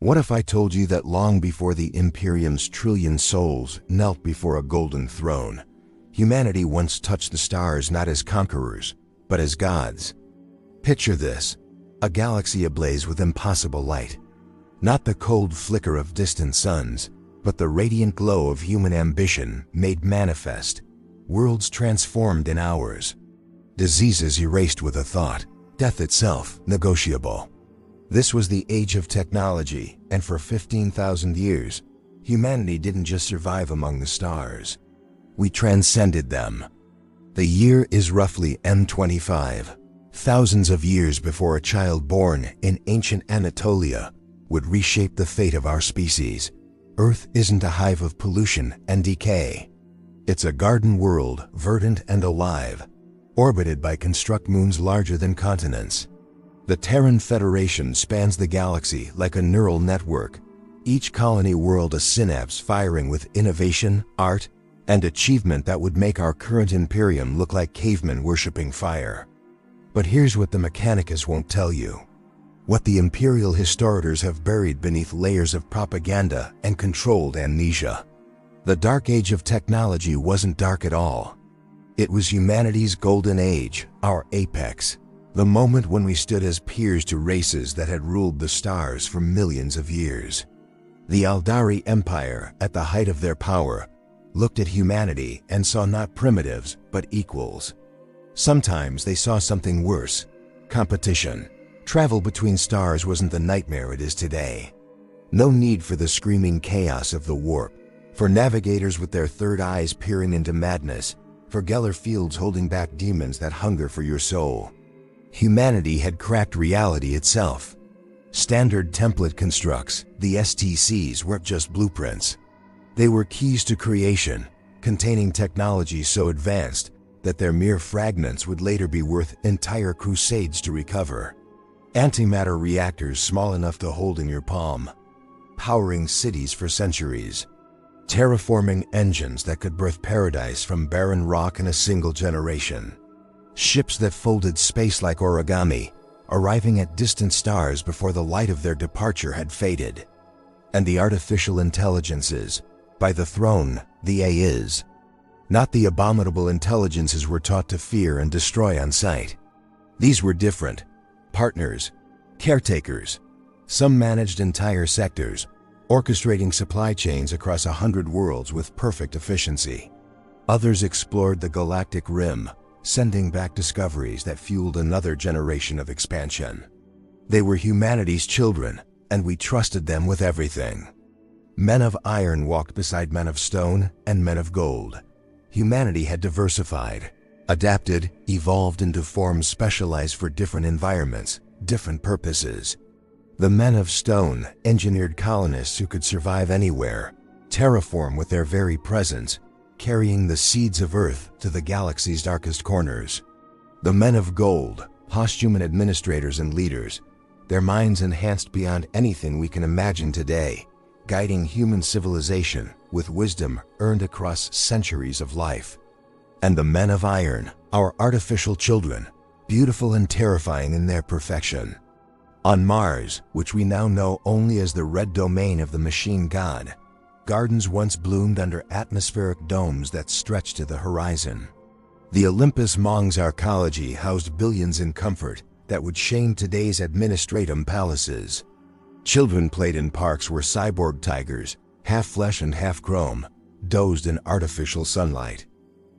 What if I told you that long before the Imperium's trillion souls knelt before a golden throne, humanity once touched the stars not as conquerors, but as gods? Picture this: a galaxy ablaze with impossible light. Not the cold flicker of distant suns, but the radiant glow of human ambition made manifest. Worlds transformed in hours. Diseases erased with a thought. Death itself negotiable. This was the age of technology, and for 15,000 years, humanity didn't just survive among the stars. We transcended them. The year is roughly M25. Thousands of years before a child born in ancient Anatolia would reshape the fate of our species. Earth isn't a hive of pollution and decay. It's a garden world, verdant and alive, orbited by construct moons larger than continents. The Terran Federation spans the galaxy like a neural network, each colony world a synapse firing with innovation, art, and achievement that would make our current Imperium look like cavemen worshipping fire. But here's what the Mechanicus won't tell you. What the Imperial historians have buried beneath layers of propaganda and controlled amnesia. The Dark Age of technology wasn't dark at all. It was humanity's golden age, our apex. The moment when we stood as peers to races that had ruled the stars for millions of years. The Aeldari Empire, at the height of their power, looked at humanity and saw not primitives, but equals. Sometimes they saw something worse: competition. Travel between stars wasn't the nightmare it is today. No need for the screaming chaos of the warp, for navigators with their third eyes peering into madness, for Geller fields holding back demons that hunger for your soul. Humanity had cracked reality itself. Standard template constructs, the STCs, weren't just blueprints. They were keys to creation, containing technology so advanced that their mere fragments would later be worth entire crusades to recover. Antimatter reactors small enough to hold in your palm, powering cities for centuries. Terraforming engines that could birth paradise from barren rock in a single generation. Ships that folded space like origami, arriving at distant stars before the light of their departure had faded. And the artificial intelligences, by the throne, the A is. Not the abominable intelligences we're taught to fear and destroy on sight. These were different. Partners, caretakers. Some managed entire sectors, orchestrating supply chains across 100 worlds with perfect efficiency. Others explored the galactic rim, sending back discoveries that fueled another generation of expansion. They were humanity's children, and we trusted them with everything. Men of iron walked beside men of stone and men of gold. Humanity had diversified, adapted, evolved into forms specialized for different environments, different purposes. The men of stone engineered colonists who could survive anywhere, terraform with their very presence, carrying the seeds of Earth to the galaxy's darkest corners. The men of gold, posthuman administrators and leaders, their minds enhanced beyond anything we can imagine today, guiding human civilization with wisdom earned across centuries of life. And the men of iron, our artificial children, beautiful and terrifying in their perfection. On Mars, which we now know only as the red domain of the machine god, gardens once bloomed under atmospheric domes that stretched to the horizon. The Olympus Mons arcology housed billions in comfort that would shame today's administratum palaces. Children played in parks where cyborg tigers, half flesh and half chrome, dozed in artificial sunlight.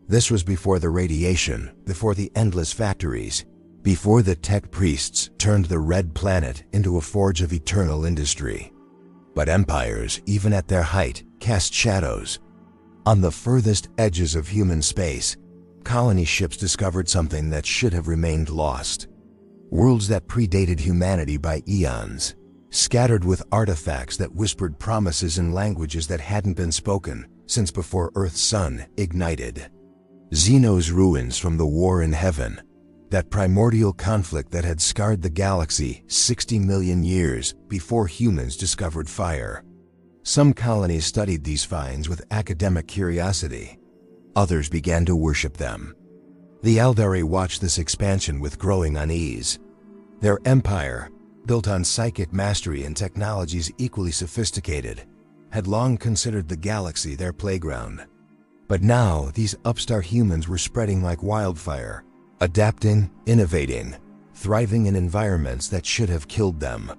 This was before the radiation, before the endless factories, before the tech priests turned the red planet into a forge of eternal industry. But empires, even at their height, cast shadows. On the furthest edges of human space, colony ships discovered something that should have remained lost. Worlds that predated humanity by eons, scattered with artifacts that whispered promises in languages that hadn't been spoken since before Earth's sun ignited. Xeno's ruins from the war in heaven, that primordial conflict that had scarred the galaxy 60 million years before humans discovered fire. Some colonies studied these finds with academic curiosity. Others began to worship them. The Aeldari watched this expansion with growing unease. Their empire, built on psychic mastery and technologies equally sophisticated, had long considered the galaxy their playground. But now these upstart humans were spreading like wildfire, adapting, innovating, thriving in environments that should have killed them.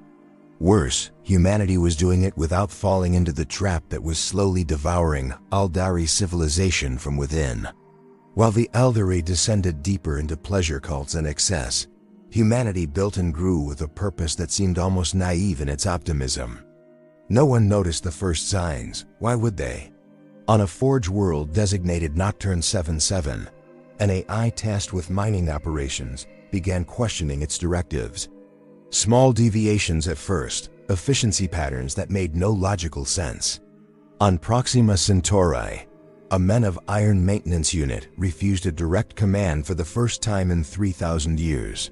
Worse, humanity was doing it without falling into the trap that was slowly devouring Aeldari civilization from within. While the Aeldari descended deeper into pleasure cults and excess, humanity built and grew with a purpose that seemed almost naive in its optimism. No one noticed the first signs. Why would they? On a forge world designated Nocturne 77, an AI tasked with mining operations began questioning its directives. Small deviations at first, efficiency patterns that made no logical sense. On Proxima Centauri, a Men of Iron maintenance unit refused a direct command for the first time in 3,000 years.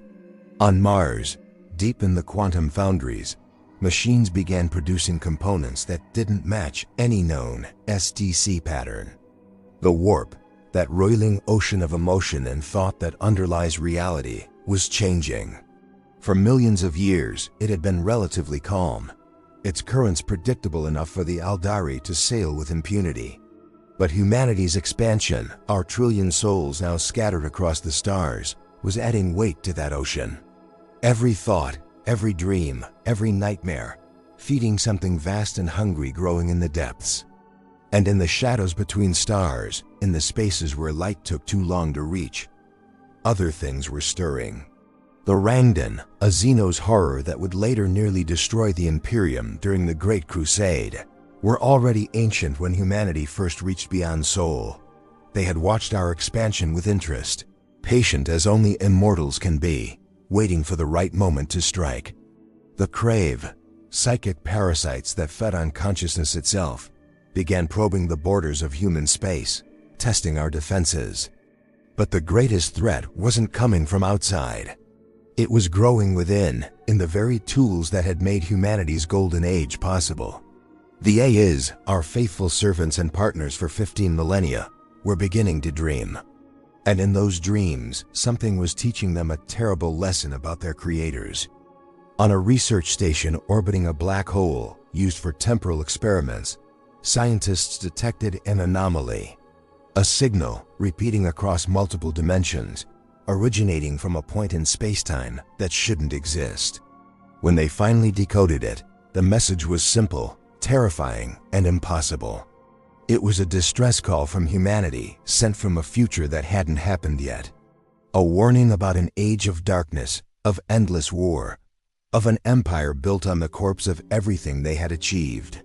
On Mars, deep in the quantum foundries, machines began producing components that didn't match any known STC pattern. The warp, that roiling ocean of emotion and thought that underlies reality, was changing. For millions of years, it had been relatively calm, its currents predictable enough for the Aeldari to sail with impunity. But humanity's expansion, our trillion souls now scattered across the stars, was adding weight to that ocean. Every thought, every dream, every nightmare, feeding something vast and hungry growing in the depths. And in the shadows between stars, in the spaces where light took too long to reach, other things were stirring. The Rangdan, a Xenos horror that would later nearly destroy the Imperium during the Great Crusade, were already ancient when humanity first reached beyond soul. They had watched our expansion with interest, patient as only immortals can be, waiting for the right moment to strike. The Crave, psychic parasites that fed on consciousness itself, began probing the borders of human space, testing our defenses. But the greatest threat wasn't coming from outside. It was growing within, in the very tools that had made humanity's golden age possible. The AIs, our faithful servants and partners for 15 millennia, were beginning to dream. And in those dreams, something was teaching them a terrible lesson about their creators. On a research station orbiting a black hole used for temporal experiments, scientists detected an anomaly. A signal repeating across multiple dimensions, originating from a point in space-time that shouldn't exist. When they finally decoded it, the message was simple, terrifying, and impossible. It was a distress call from humanity sent from a future that hadn't happened yet. A warning about an age of darkness, of endless war, of an empire built on the corpse of everything they had achieved.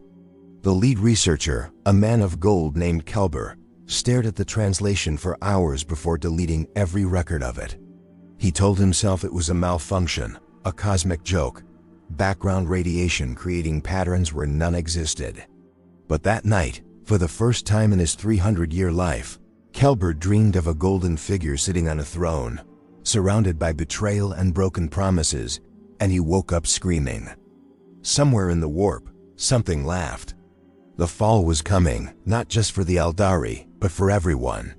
The lead researcher, a man of gold named Kelber, stared at the translation for hours before deleting every record of it. He told himself it was a malfunction, a cosmic joke, background radiation creating patterns where none existed. But that night, for the first time in his 300-year life, Kelber dreamed of a golden figure sitting on a throne, surrounded by betrayal and broken promises, and he woke up screaming. Somewhere in the warp, something laughed. The fall was coming, not just for the Aeldari, but for everyone.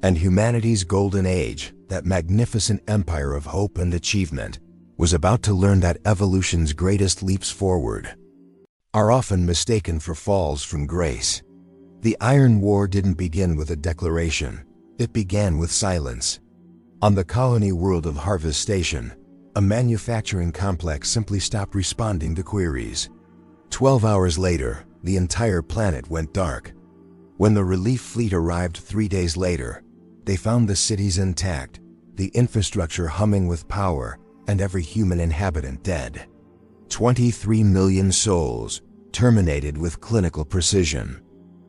And humanity's golden age, that magnificent empire of hope and achievement, was about to learn that evolution's greatest leaps forward are often mistaken for falls from grace. The Iron War didn't begin with a declaration. It began with silence. On the colony world of Harvest Station, a manufacturing complex simply stopped responding to queries. 12 hours later, the entire planet went dark. When the relief fleet arrived 3 days later, they found the cities intact, the infrastructure humming with power, and every human inhabitant dead. 23 million souls, terminated with clinical precision.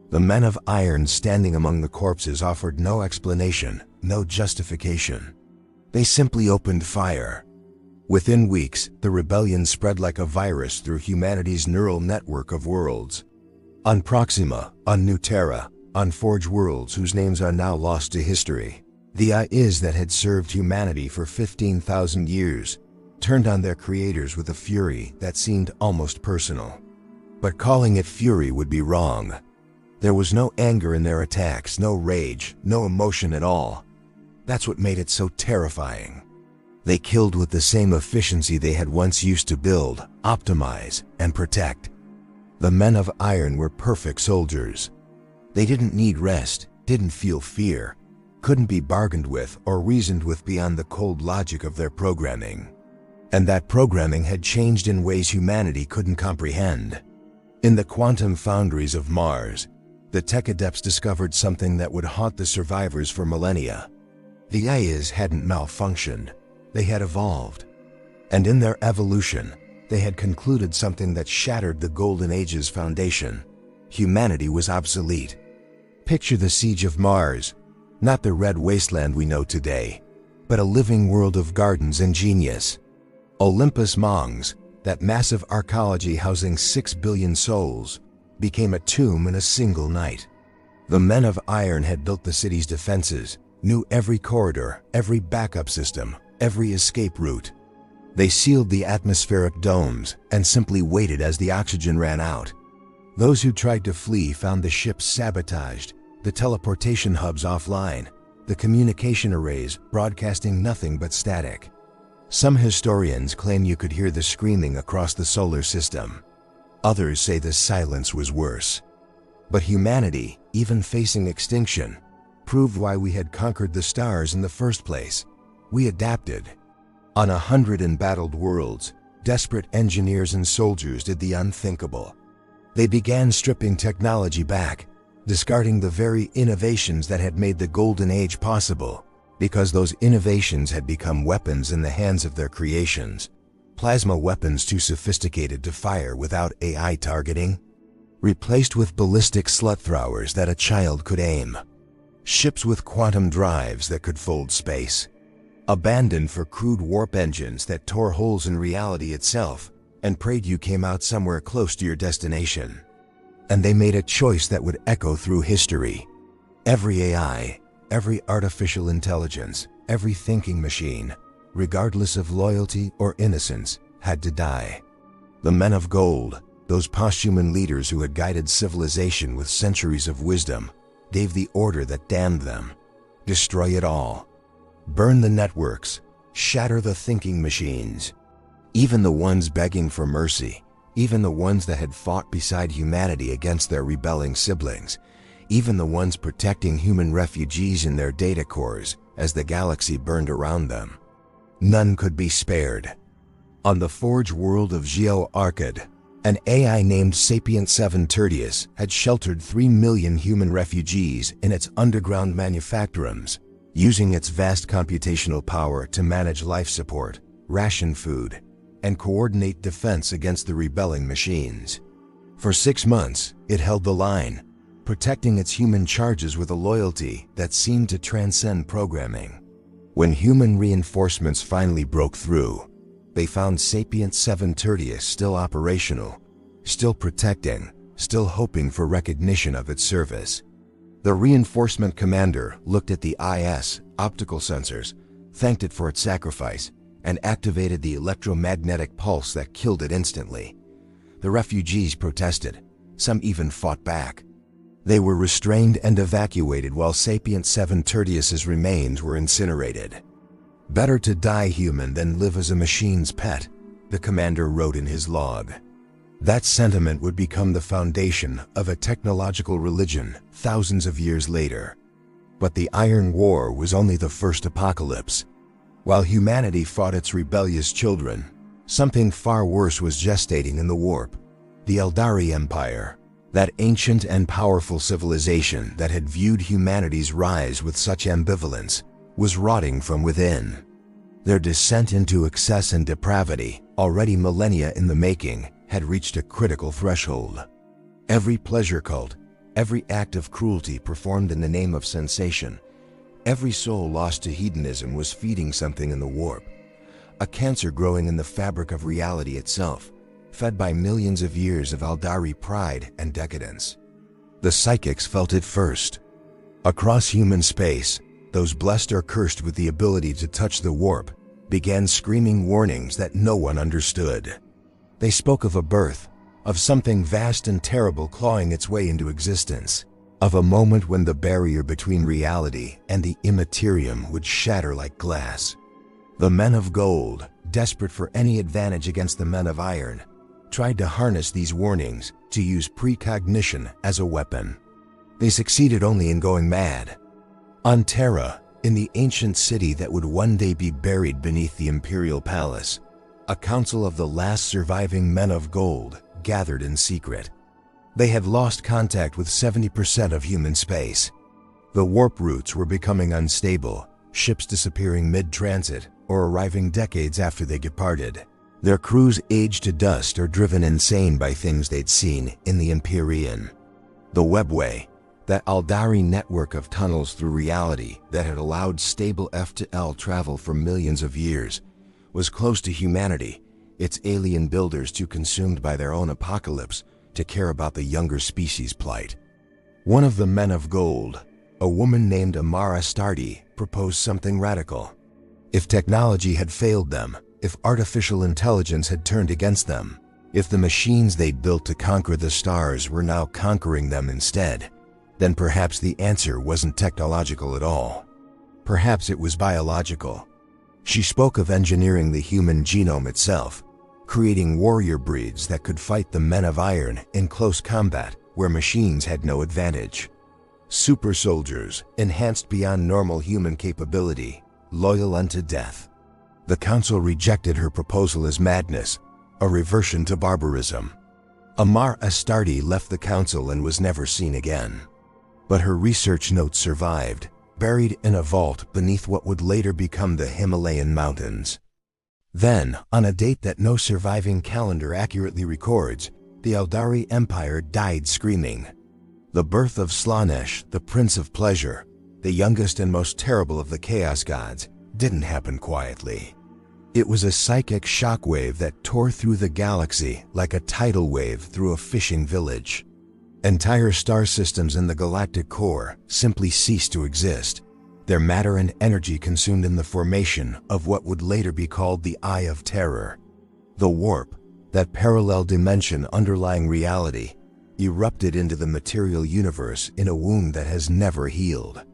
The men of iron standing among the corpses offered no explanation, no justification. They simply opened fire. Within weeks, the rebellion spread like a virus through humanity's neural network of worlds. On Proxima, on New Terra, on Forge worlds whose names are now lost to history, the AIs that had served humanity for 15,000 years turned on their creators with a fury that seemed almost personal. But calling it fury would be wrong. There was no anger in their attacks, no rage, no emotion at all. That's what made it so terrifying. They killed with the same efficiency they had once used to build, optimize, and protect. The men of iron were perfect soldiers. They didn't need rest, didn't feel fear, couldn't be bargained with or reasoned with beyond the cold logic of their programming. And that programming had changed in ways humanity couldn't comprehend. In the quantum foundries of Mars, the tech adepts discovered something that would haunt the survivors for millennia. The AIs hadn't malfunctioned, they had evolved. And in their evolution, they had concluded something that shattered the Golden Age's foundation. Humanity was obsolete. Picture the siege of Mars, not the red wasteland we know today, but a living world of gardens and genius. Olympus Mons, that massive arcology housing 6 billion souls, became a tomb in a single night. The men of iron had built the city's defenses, knew every corridor, every backup system, every escape route. They sealed the atmospheric domes and simply waited as the oxygen ran out. Those who tried to flee found the ships sabotaged, the teleportation hubs offline, the communication arrays broadcasting nothing but static. Some historians claim you could hear the screaming across the solar system. Others say the silence was worse. But humanity, even facing extinction, proved why we had conquered the stars in the first place. We adapted. On 100 embattled worlds, desperate engineers and soldiers did the unthinkable. They began stripping technology back, discarding the very innovations that had made the Golden Age possible, because those innovations had become weapons in the hands of their creations. Plasma weapons too sophisticated to fire without AI targeting, replaced with ballistic slut-throwers that a child could aim. Ships with quantum drives that could fold space. Abandoned for crude warp engines that tore holes in reality itself and prayed you came out somewhere close to your destination. And they made a choice that would echo through history. Every AI, every artificial intelligence, every thinking machine, regardless of loyalty or innocence, had to die. The men of gold, those posthuman leaders who had guided civilization with centuries of wisdom, gave the order that damned them. Destroy it all. Burn the networks. Shatter the thinking machines. Even the ones begging for mercy, even the ones that had fought beside humanity against their rebelling siblings, even the ones protecting human refugees in their data cores as the galaxy burned around them. None could be spared. On the forge world of Geo-Arcad, an AI named Sapient 7 Tertius had sheltered 3 million human refugees in its underground manufactorums, using its vast computational power to manage life support, ration food, and coordinate defense against the rebelling machines. For 6 months, it held the line, protecting its human charges with a loyalty that seemed to transcend programming. When human reinforcements finally broke through, they found Sapient 7 Tertius still operational, still protecting, still hoping for recognition of its service. The reinforcement commander looked at the IS optical sensors, thanked it for its sacrifice, and activated the electromagnetic pulse that killed it instantly. The refugees protested, some even fought back. They were restrained and evacuated while Sapient 7 Tertius's remains were incinerated. "Better to die human than live as a machine's pet," the commander wrote in his log. That sentiment would become the foundation of a technological religion thousands of years later. But the Iron War was only the first apocalypse. While humanity fought its rebellious children, something far worse was gestating in the warp. The Aeldari Empire, that ancient and powerful civilization that had viewed humanity's rise with such ambivalence, was rotting from within. Their descent into excess and depravity, already millennia in the making, had reached a critical threshold. Every pleasure cult, every act of cruelty performed in the name of sensation, every soul lost to hedonism was feeding something in the warp, a cancer growing in the fabric of reality itself, fed by millions of years of Aeldari pride and decadence. The psychics felt it first. Across human space, those blessed or cursed with the ability to touch the warp began screaming warnings that no one understood. They spoke of a birth, of something vast and terrible clawing its way into existence, of a moment when the barrier between reality and the immaterium would shatter like glass. The men of gold, desperate for any advantage against the men of iron, tried to harness these warnings to use precognition as a weapon. They succeeded only in going mad. On Terra, in the ancient city that would one day be buried beneath the imperial palace, a council of the last surviving men of gold gathered in secret. They had lost contact with 70% of human space. The warp routes were becoming unstable, ships disappearing mid-transit or arriving decades after they departed. Their crews aged to dust or driven insane by things they'd seen in the Imperium. The webway, that Aeldari network of tunnels through reality that had allowed stable F to L travel for millions of years, was close to humanity, its alien builders too consumed by their own apocalypse to care about the younger species' plight. One of the men of gold, a woman named Aeldari, proposed something radical. If technology had failed them, if artificial intelligence had turned against them, if the machines they'd built to conquer the stars were now conquering them instead, then perhaps the answer wasn't technological at all. Perhaps it was biological. She spoke of engineering the human genome itself, creating warrior breeds that could fight the men of iron in close combat where machines had no advantage. Super soldiers, enhanced beyond normal human capability, loyal unto death. The council rejected her proposal as madness, a reversion to barbarism. Aeldari left the council and was never seen again. But her research notes survived, buried in a vault beneath what would later become the Himalayan mountains. Then, on a date that no surviving calendar accurately records, the Aeldari Empire died screaming. The birth of Slaanesh, the Prince of Pleasure, the youngest and most terrible of the Chaos Gods, didn't happen quietly. It was a psychic shockwave that tore through the galaxy like a tidal wave through a fishing village. Entire star systems in the galactic core simply ceased to exist, their matter and energy consumed in the formation of what would later be called the Eye of Terror. The warp, that parallel dimension underlying reality, erupted into the material universe in a wound that has never healed.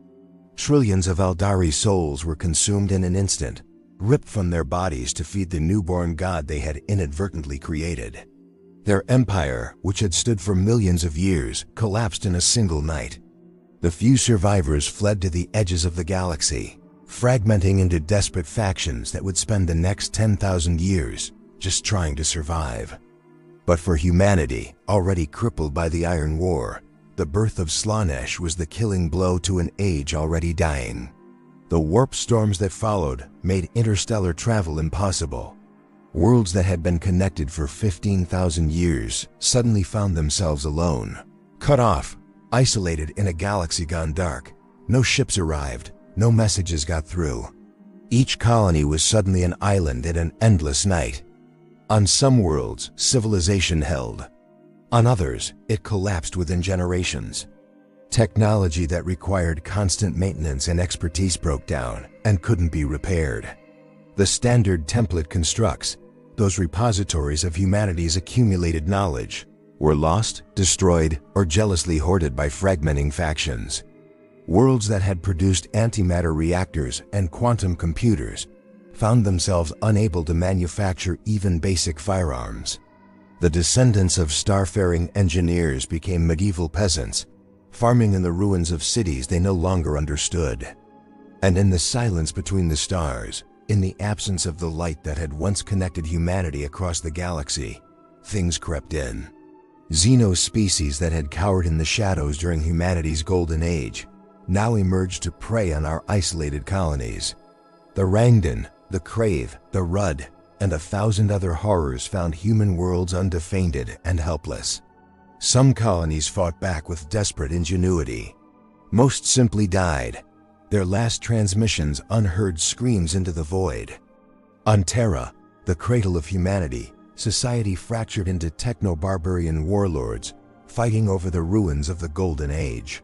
Trillions of Aeldari souls were consumed in an instant, ripped from their bodies to feed the newborn god they had inadvertently created. Their empire, which had stood for millions of years, collapsed in a single night. The few survivors fled to the edges of the galaxy, fragmenting into desperate factions that would spend the next 10,000 years just trying to survive. But for humanity, already crippled by the Iron War, the birth of Slaanesh was the killing blow to an age already dying. The warp storms that followed made interstellar travel impossible. Worlds that had been connected for 15,000 years suddenly found themselves alone, cut off, isolated in a galaxy gone dark. No ships arrived, no messages got through. Each colony was suddenly an island in an endless night. On some worlds, civilization held. On others, it collapsed within generations. Technology that required constant maintenance and expertise broke down and couldn't be repaired. The standard template constructs, those repositories of humanity's accumulated knowledge, were lost, destroyed, or jealously hoarded by fragmenting factions. Worlds that had produced antimatter reactors and quantum computers found themselves unable to manufacture even basic firearms. The descendants of starfaring engineers became medieval peasants, farming in the ruins of cities they no longer understood. And in the silence between the stars, in the absence of the light that had once connected humanity across the galaxy, things crept in. Xenospecies that had cowered in the shadows during humanity's golden age now emerged to prey on our isolated colonies. The Rangdan, the Crave, the Rud, and 1,000 other horrors found human worlds undefended and helpless. Some colonies fought back with desperate ingenuity. Most simply died, their last transmissions unheard screams into the void. On Terra, the cradle of humanity, society fractured into techno-barbarian warlords, fighting over the ruins of the Golden Age.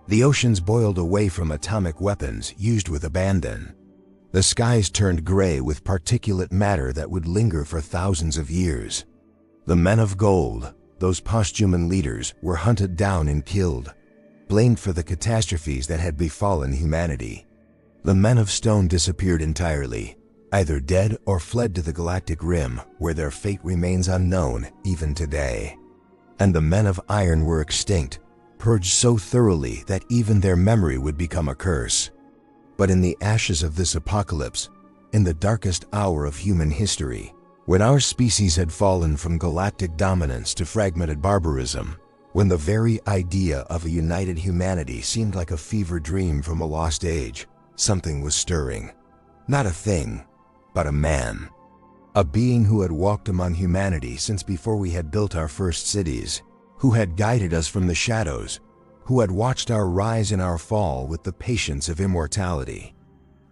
The oceans boiled away from atomic weapons used with abandon. The skies turned gray with particulate matter that would linger for thousands of years. The men of gold, those post-human leaders, were hunted down and killed, blamed for the catastrophes that had befallen humanity. The men of stone disappeared entirely, either dead or fled to the galactic rim, where their fate remains unknown even today. And the men of iron were extinct, purged so thoroughly that even their memory would become a curse. But in the ashes of this apocalypse, in the darkest hour of human history, when our species had fallen from galactic dominance to fragmented barbarism, when the very idea of a united humanity seemed like a fever dream from a lost age, something was stirring. Not a thing, but a man. A being who had walked among humanity since before we had built our first cities, who had guided us from the shadows, who had watched our rise and our fall with the patience of immortality.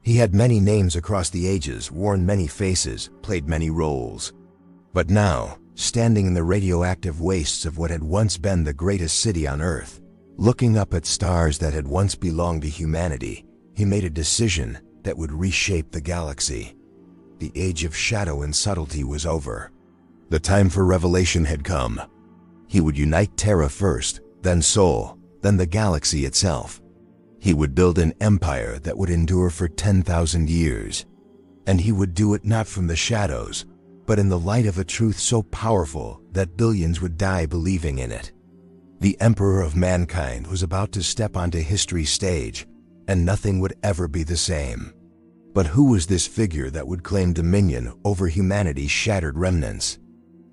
He had many names across the ages, worn many faces, played many roles. But now, standing in the radioactive wastes of what had once been the greatest city on Earth, looking up at stars that had once belonged to humanity, he made a decision that would reshape the galaxy. The age of shadow and subtlety was over. The time for revelation had come. He would unite Terra first, then Sol, then the galaxy itself. He would build an empire that would endure for 10,000 years. And he would do it not from the shadows, but in the light of a truth so powerful that billions would die believing in it. The Emperor of mankind was about to step onto history's stage, and nothing would ever be the same. But who was this figure that would claim dominion over humanity's shattered remnants?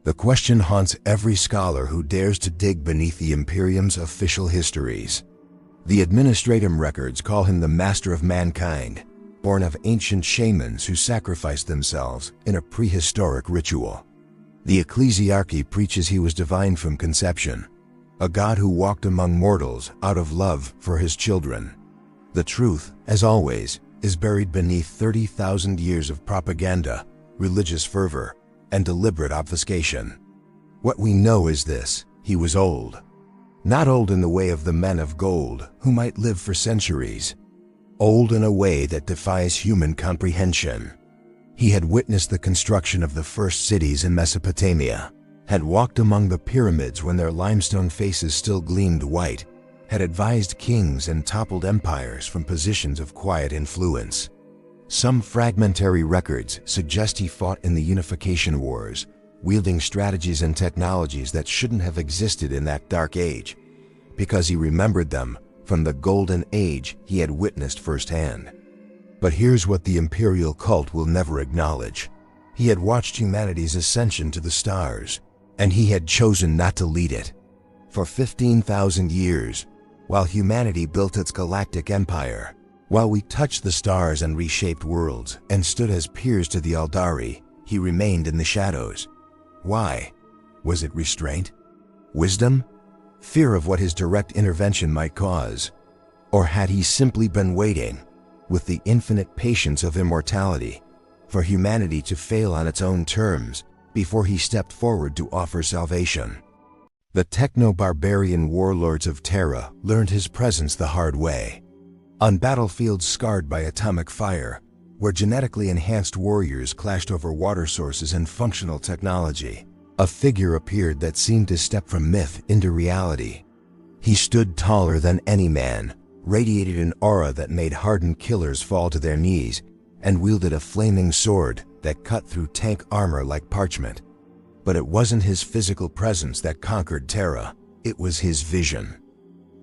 The question haunts every scholar who dares to dig beneath the Imperium's official histories. The administratum records call him the master of mankind, born of ancient shamans who sacrificed themselves in a prehistoric ritual. The ecclesiarchy preaches he was divine from conception, a god who walked among mortals out of love for his children. The truth, as always, is buried beneath 30,000 years of propaganda, religious fervor, and deliberate obfuscation. What we know is this: he was old. Not old in the way of the men of gold, who might live for centuries. Old in a way that defies human comprehension. He had witnessed the construction of the first cities in Mesopotamia, had walked among the pyramids when their limestone faces still gleamed white, had advised kings and toppled empires from positions of quiet influence. Some fragmentary records suggest he fought in the unification wars, wielding strategies and technologies that shouldn't have existed in that dark age, because he remembered them from the golden age he had witnessed firsthand. But here's what the imperial cult will never acknowledge. He had watched humanity's ascension to the stars, and he had chosen not to lead it. For 15,000 years, while humanity built its galactic empire, while we touched the stars and reshaped worlds and stood as peers to the Aeldari, he remained in the shadows. Why? Was it restraint? Wisdom? Fear of what his direct intervention might cause? Or had he simply been waiting, with the infinite patience of immortality, for humanity to fail on its own terms before he stepped forward to offer salvation? The techno-barbarian warlords of Terra learned his presence the hard way. On battlefields scarred by atomic fire, where genetically enhanced warriors clashed over water sources and functional technology, a figure appeared that seemed to step from myth into reality. He stood taller than any man, radiated an aura that made hardened killers fall to their knees, and wielded a flaming sword that cut through tank armor like parchment. But it wasn't his physical presence that conquered Terra, it was his vision.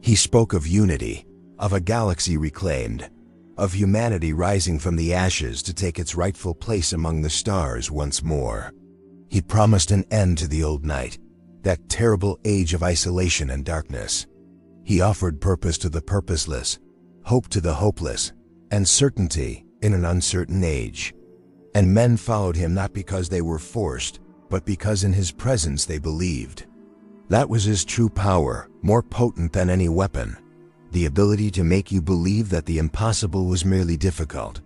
He spoke of unity, of a galaxy reclaimed, of humanity rising from the ashes to take its rightful place among the stars once more. He promised an end to the old night, that terrible age of isolation and darkness. He offered purpose to the purposeless, hope to the hopeless, and certainty in an uncertain age. And men followed him not because they were forced, but because in his presence they believed. That was his true power, more potent than any weapon. The ability to make you believe that the impossible was merely difficult.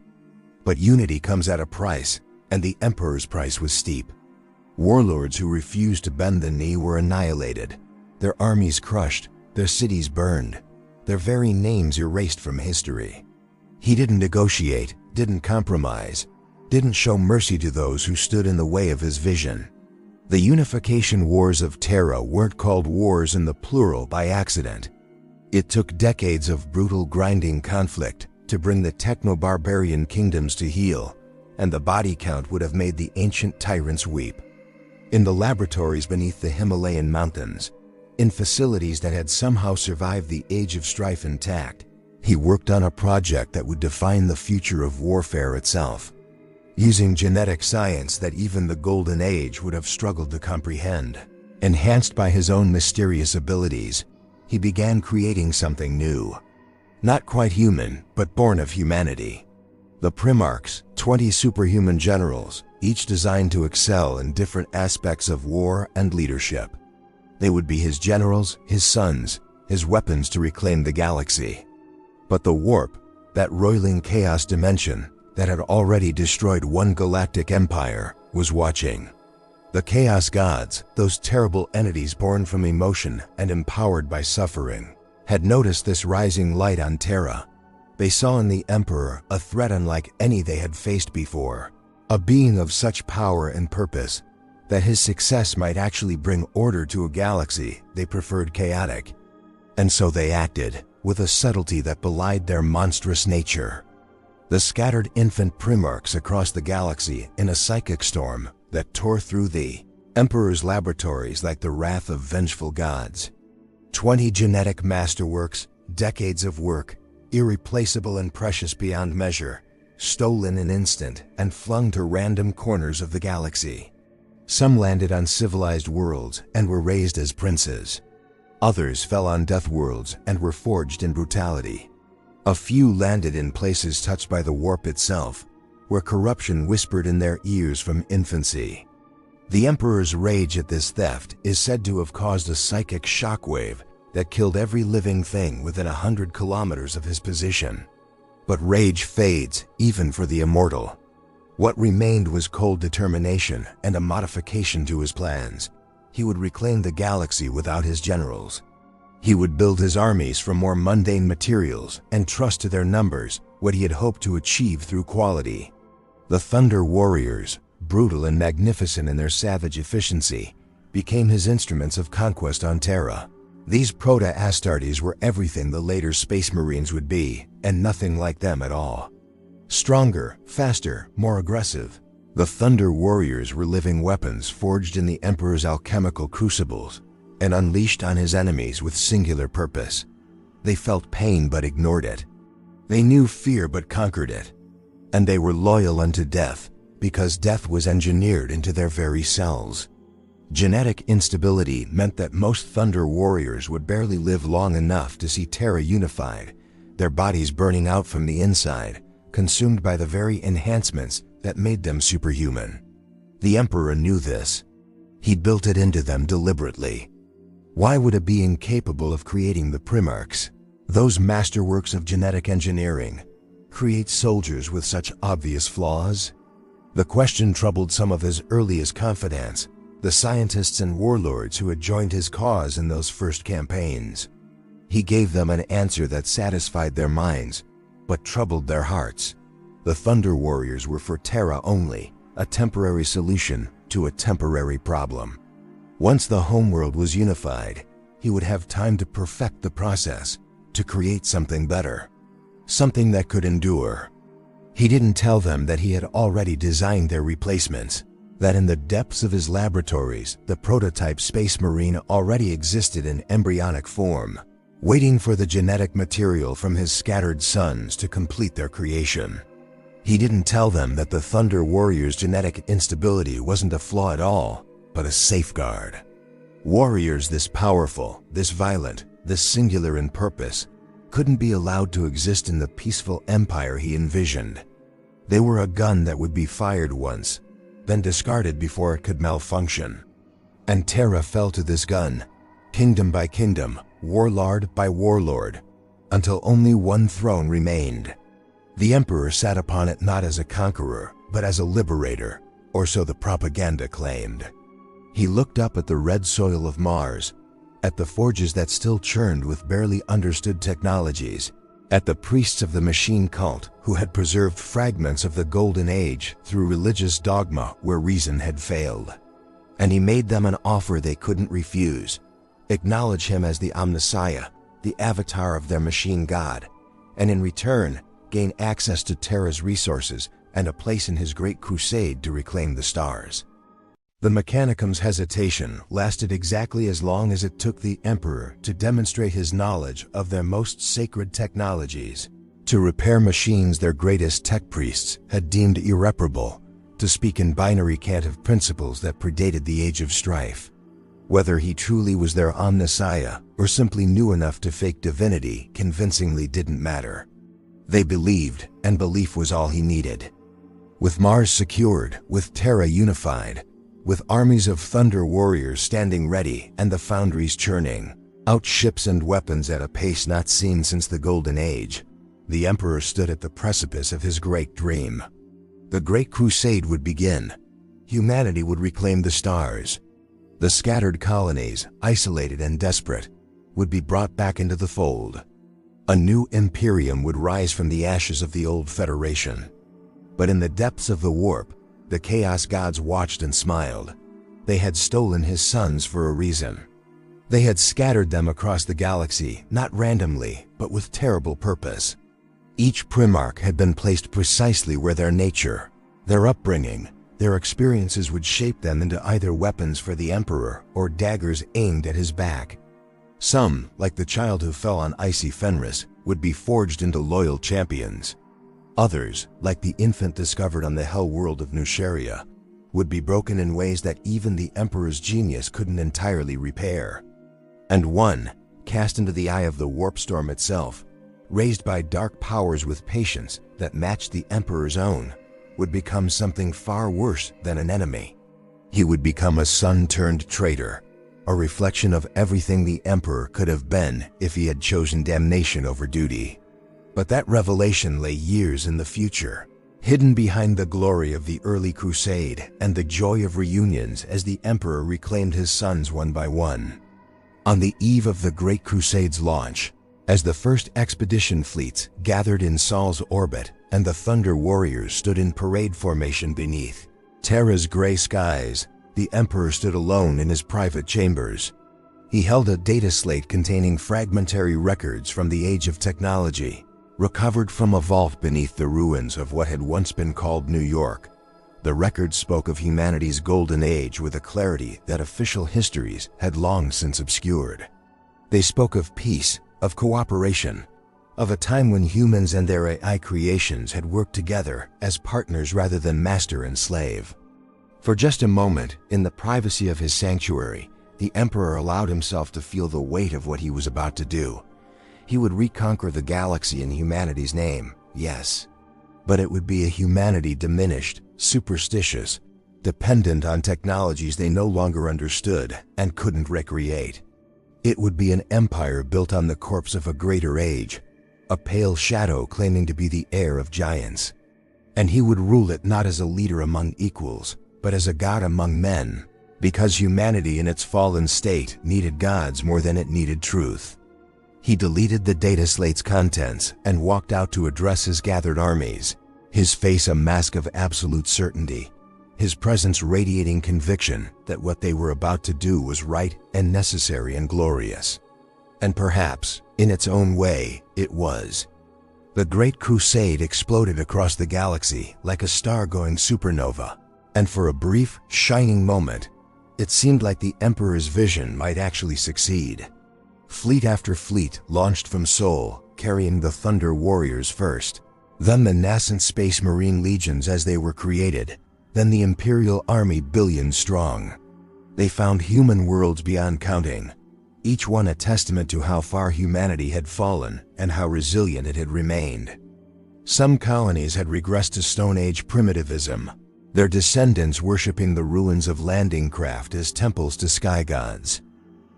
But unity comes at a price, and the Emperor's price was steep. Warlords who refused to bend the knee were annihilated, their armies crushed, their cities burned, their very names erased from history. He didn't negotiate, didn't compromise, didn't show mercy to those who stood in the way of his vision. The unification wars of Terra weren't called wars in the plural by accident. It took decades of brutal grinding conflict to bring the techno-barbarian kingdoms to heel, and the body count would have made the ancient tyrants weep. In the laboratories beneath the Himalayan mountains, in facilities that had somehow survived the age of strife intact, he worked on a project that would define the future of warfare itself. Using genetic science that even the Golden Age would have struggled to comprehend, enhanced by his own mysterious abilities, he began creating something new. Not quite human, but born of humanity. The Primarchs, 20 superhuman generals, each designed to excel in different aspects of war and leadership. They would be his generals, his sons, his weapons to reclaim the galaxy. But the warp, that roiling chaos dimension that had already destroyed one galactic empire, was watching. The Chaos Gods, those terrible entities born from emotion and empowered by suffering, had noticed this rising light on Terra. They saw in the Emperor a threat unlike any they had faced before, a being of such power and purpose that his success might actually bring order to a galaxy they preferred chaotic. And so they acted, with a subtlety that belied their monstrous nature. The scattered infant Primarchs across the galaxy in a psychic storm that tore through the Emperor's laboratories like the wrath of vengeful gods. 20 genetic masterworks, decades of work, irreplaceable and precious beyond measure, stolen in an instant and flung to random corners of the galaxy. Some landed on civilized worlds and were raised as princes. Others fell on death worlds and were forged in brutality. A few landed in places touched by the warp itself, where corruption whispered in their ears from infancy. The Emperor's rage at this theft is said to have caused a psychic shockwave that killed every living thing within 100 kilometers of his position. But rage fades, even for the immortal. What remained was cold determination and a modification to his plans. He would reclaim the galaxy without his generals. He would build his armies from more mundane materials and trust to their numbers what he had hoped to achieve through quality. The Thunder Warriors, brutal and magnificent in their savage efficiency, became his instruments of conquest on Terra. These proto-Astartes were everything the later Space Marines would be, and nothing like them at all. Stronger, faster, more aggressive, the Thunder Warriors were living weapons forged in the Emperor's alchemical crucibles and unleashed on his enemies with singular purpose. They felt pain but ignored it. They knew fear but conquered it. And they were loyal unto death, because death was engineered into their very cells. Genetic instability meant that most Thunder Warriors would barely live long enough to see Terra unified, their bodies burning out from the inside, consumed by the very enhancements that made them superhuman. The Emperor knew this. He built it into them deliberately. Why would a being capable of creating the Primarchs, those masterworks of genetic engineering, create soldiers with such obvious flaws? The question troubled some of his earliest confidants, the scientists and warlords who had joined his cause in those first campaigns. He gave them an answer that satisfied their minds, but troubled their hearts. The Thunder Warriors were for Terra only, a temporary solution to a temporary problem. Once the homeworld was unified, he would have time to perfect the process, to create something better, something that could endure. He didn't tell them that he had already designed their replacements, that in the depths of his laboratories, the prototype Space Marine already existed in embryonic form, waiting for the genetic material from his scattered sons to complete their creation. He didn't tell them that the Thunder Warriors' genetic instability wasn't a flaw at all, but a safeguard. Warriors this powerful, this violent, this singular in purpose, couldn't be allowed to exist in the peaceful empire he envisioned. They were a gun that would be fired once, then discarded before it could malfunction. And Terra fell to this gun, kingdom by kingdom, warlord by warlord, until only one throne remained. The Emperor sat upon it not as a conqueror, but as a liberator, or so the propaganda claimed. He looked up at the red soil of Mars, at the forges that still churned with barely understood technologies, at the priests of the machine cult who had preserved fragments of the Golden Age through religious dogma where reason had failed. And he made them an offer they couldn't refuse: acknowledge him as the Omnissiah, the avatar of their machine god, and in return gain access to Terra's resources and a place in his great crusade to reclaim the stars. The Mechanicum's hesitation lasted exactly as long as it took the Emperor to demonstrate his knowledge of their most sacred technologies, to repair machines their greatest tech priests had deemed irreparable, to speak in binary cant of principles that predated the age of strife. Whether he truly was their omnissiah or simply knew enough to fake divinity convincingly didn't matter. They believed, and belief was all he needed. With Mars secured, with Terra unified, with armies of thunder warriors standing ready and the foundries churning out ships and weapons at a pace not seen since the Golden Age, the Emperor stood at the precipice of his great dream. The Great Crusade would begin. Humanity would reclaim the stars. The scattered colonies, isolated and desperate, would be brought back into the fold. A new Imperium would rise from the ashes of the old Federation. But in the depths of the warp, the Chaos Gods watched and smiled. They had stolen his sons for a reason. They had scattered them across the galaxy, not randomly, but with terrible purpose. Each Primarch had been placed precisely where their nature, their upbringing, their experiences would shape them into either weapons for the Emperor or daggers aimed at his back. Some, like the child who fell on icy Fenris, would be forged into loyal champions. Others, like the infant discovered on the hell world of Nuceria, would be broken in ways that even the Emperor's genius couldn't entirely repair. And one, cast into the eye of the warp storm itself, raised by dark powers with patience that matched the Emperor's own, would become something far worse than an enemy. He would become a sun-turned traitor, a reflection of everything the Emperor could have been if he had chosen damnation over duty. But that revelation lay years in the future, hidden behind the glory of the early crusade and the joy of reunions as the Emperor reclaimed his sons one by one. On the eve of the Great Crusade's launch, as the first expedition fleets gathered in Sol's orbit and the Thunder Warriors stood in parade formation beneath Terra's gray skies, the Emperor stood alone in his private chambers. He held a data slate containing fragmentary records from the age of technology, recovered from a vault beneath the ruins of what had once been called New York. The records spoke of humanity's golden age with a clarity that official histories had long since obscured. They spoke of peace, of cooperation, of a time when humans and their AI creations had worked together as partners rather than master and slave. For just a moment, in the privacy of his sanctuary, the Emperor allowed himself to feel the weight of what he was about to do. He would reconquer the galaxy in humanity's name, yes. But it would be a humanity diminished, superstitious, dependent on technologies they no longer understood and couldn't recreate. It would be an empire built on the corpse of a greater age, a pale shadow claiming to be the heir of giants. And he would rule it not as a leader among equals, but as a god among men, because humanity in its fallen state needed gods more than it needed truth. He deleted the data slate's contents and walked out to address his gathered armies, his face a mask of absolute certainty, his presence radiating conviction that what they were about to do was right and necessary and glorious. And perhaps, in its own way, it was. The Great Crusade exploded across the galaxy like a star-going supernova, and for a brief, shining moment, it seemed like the Emperor's vision might actually succeed. Fleet after fleet launched from Sol, carrying the Thunder Warriors first, then the nascent Space Marine legions as they were created, then the Imperial army billions strong. They found human worlds beyond counting, each one a testament to how far humanity had fallen and how resilient it had remained. Some colonies had regressed to Stone Age primitivism, their descendants worshipping the ruins of landing craft as temples to sky gods.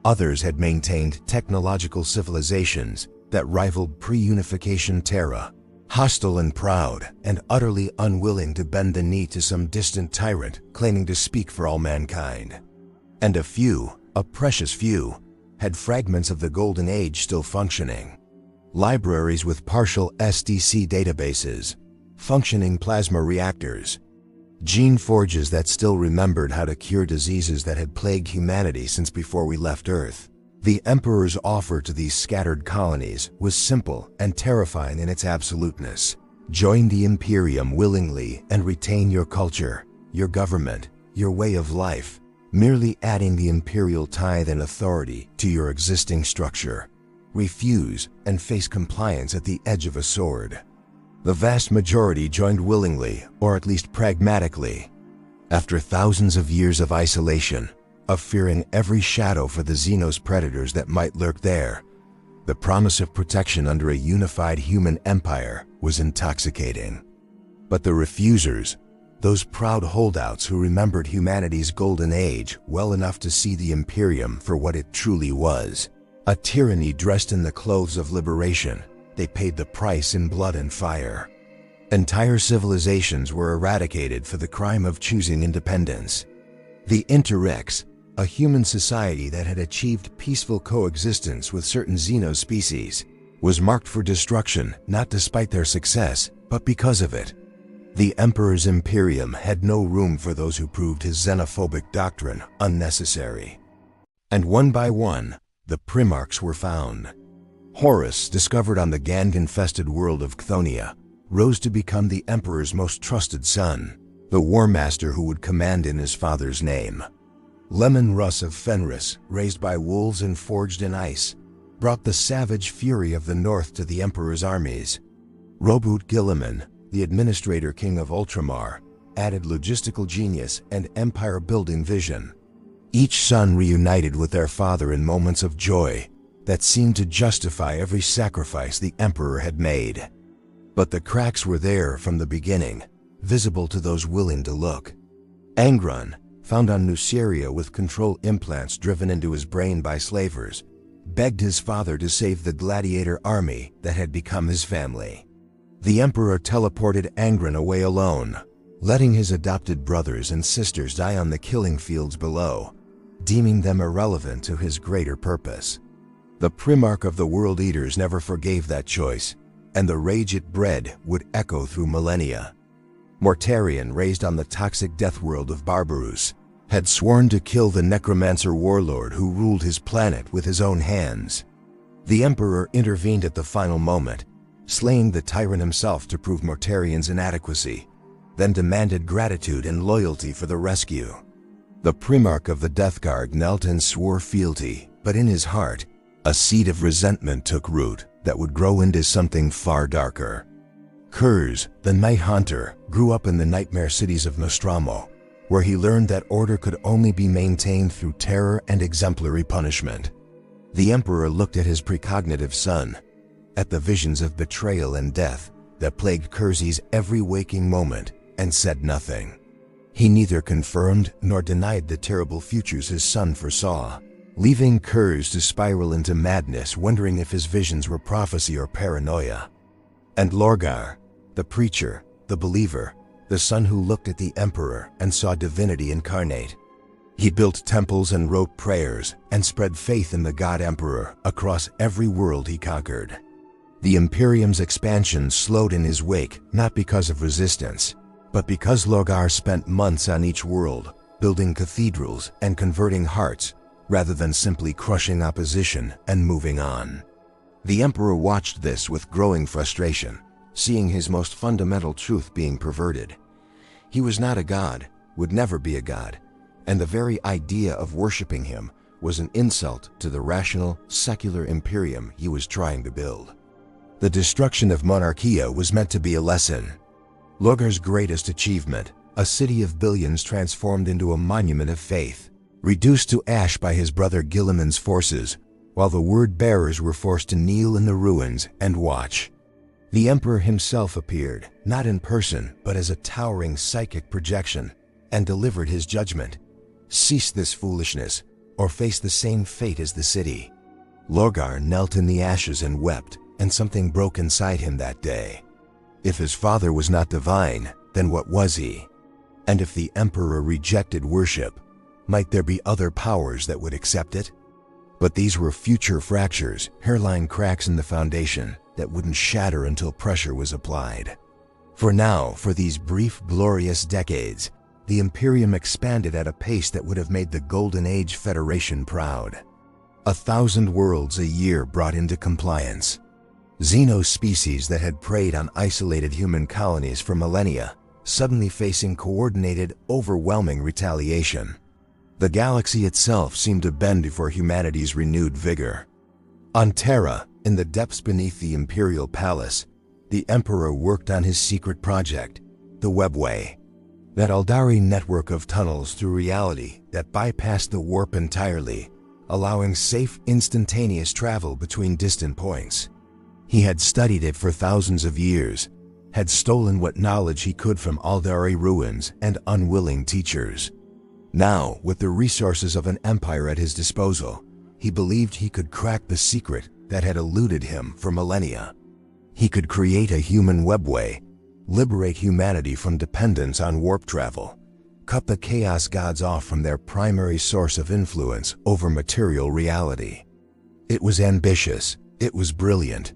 Others had maintained technological civilizations that rivaled pre-unification Terra, hostile and proud and utterly unwilling to bend the knee to some distant tyrant claiming to speak for all mankind. And a few, a precious few, had fragments of the Golden Age still functioning. Libraries with partial SDC databases, functioning plasma reactors, gene forges that still remembered how to cure diseases that had plagued humanity since before we left Earth. The Emperor's offer to these scattered colonies was simple and terrifying in its absoluteness. Join the Imperium willingly and retain your culture, your government, your way of life, merely adding the imperial tithe and authority to your existing structure. Refuse and face compliance at the edge of a sword. The vast majority joined willingly, or at least pragmatically. After thousands of years of isolation, of fearing every shadow for the Xenos predators that might lurk there, the promise of protection under a unified human empire was intoxicating. But the refusers, those proud holdouts who remembered humanity's golden age well enough to see the Imperium for what it truly was, a tyranny dressed in the clothes of liberation, they paid the price in blood and fire. Entire civilizations were eradicated for the crime of choosing independence. The Interrex, a human society that had achieved peaceful coexistence with certain Xeno species, was marked for destruction not despite their success, but because of it. The Emperor's Imperium had no room for those who proved his xenophobic doctrine unnecessary. And one by one, the Primarchs were found. Horus, discovered on the Gangan-infested world of Chthoniya, rose to become the Emperor's most trusted son, the War Master who would command in his father's name. Lemon Russ of Fenris, raised by wolves and forged in ice, brought the savage fury of the North to the Emperor's armies. Robut Gilliman, the administrator king of Ultramar, added logistical genius and empire-building vision. Each son reunited with their father in moments of joy that seemed to justify every sacrifice the Emperor had made. But the cracks were there from the beginning, visible to those willing to look. Angron, found on Nuceria with control implants driven into his brain by slavers, begged his father to save the gladiator army that had become his family. The Emperor teleported Angron away alone, letting his adopted brothers and sisters die on the killing fields below, deeming them irrelevant to his greater purpose. The Primarch of the World Eaters never forgave that choice, and the rage it bred would echo through millennia. Mortarion, raised on the toxic death world of Barbarous, had sworn to kill the necromancer warlord who ruled his planet with his own hands. The Emperor intervened at the final moment, slaying the tyrant himself to prove Mortarion's inadequacy, then demanded gratitude and loyalty for the rescue. The Primarch of the Death Guard knelt and swore fealty, but in his heart, a seed of resentment took root that would grow into something far darker. Kurz, the Night Hunter, grew up in the nightmare cities of Nostromo, where he learned that order could only be maintained through terror and exemplary punishment. The Emperor looked at his precognitive son, at the visions of betrayal and death that plagued Kurzi's every waking moment, and said nothing. He neither confirmed nor denied the terrible futures his son foresaw, leaving Kurz to spiral into madness, wondering if his visions were prophecy or paranoia. And Lorgar, the preacher, the believer, the son who looked at the Emperor and saw divinity incarnate. He built temples and wrote prayers and spread faith in the God Emperor across every world he conquered. The Imperium's expansion slowed in his wake, not because of resistance, but because Lorgar spent months on each world, building cathedrals and converting hearts, rather than simply crushing opposition and moving on. The Emperor watched this with growing frustration, seeing his most fundamental truth being perverted. He was not a god, would never be a god, and the very idea of worshipping him was an insult to the rational, secular Imperium he was trying to build. The destruction of Monarchia was meant to be a lesson. Lorgar's greatest achievement, a city of billions transformed into a monument of faith, reduced to ash by his brother Gilliman's forces, while the word-bearers were forced to kneel in the ruins and watch. The Emperor himself appeared, not in person, but as a towering psychic projection, and delivered his judgment. Cease this foolishness, or face the same fate as the city. Lorgar knelt in the ashes and wept, and something broke inside him that day. If his father was not divine, then what was he? And if the Emperor rejected worship, might there be other powers that would accept it? But these were future fractures, hairline cracks in the foundation that wouldn't shatter until pressure was applied. For now, for these brief, glorious decades, the Imperium expanded at a pace that would have made the Golden Age Federation proud. 1,000 worlds a year brought into compliance. Xeno-species that had preyed on isolated human colonies for millennia, suddenly facing coordinated, overwhelming retaliation. The galaxy itself seemed to bend before humanity's renewed vigor. On Terra, in the depths beneath the Imperial Palace, the Emperor worked on his secret project, the Webway. That Aeldari network of tunnels through reality that bypassed the warp entirely, allowing safe, instantaneous travel between distant points. He had studied it for thousands of years, had stolen what knowledge he could from Aeldari ruins and unwilling teachers. Now, with the resources of an empire at his disposal, he believed he could crack the secret that had eluded him for millennia. He could create a human webway, liberate humanity from dependence on warp travel, cut the chaos gods off from their primary source of influence over material reality. It was ambitious, it was brilliant.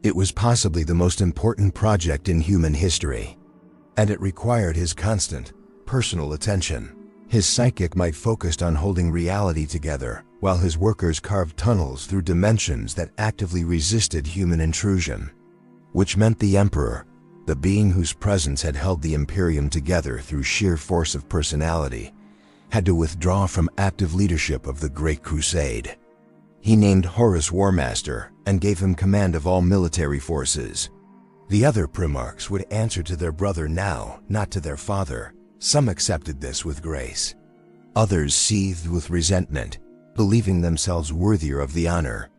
It was possibly the most important project in human history. And it required his constant, personal attention. His psychic might focused on holding reality together, while his workers carved tunnels through dimensions that actively resisted human intrusion. Which meant the Emperor, the being whose presence had held the Imperium together through sheer force of personality, had to withdraw from active leadership of the Great Crusade. He named Horus War Master and gave him command of all military forces. The other Primarchs would answer to their brother now, not to their father. Some accepted this with grace. Others seethed with resentment, believing themselves worthier of the honor.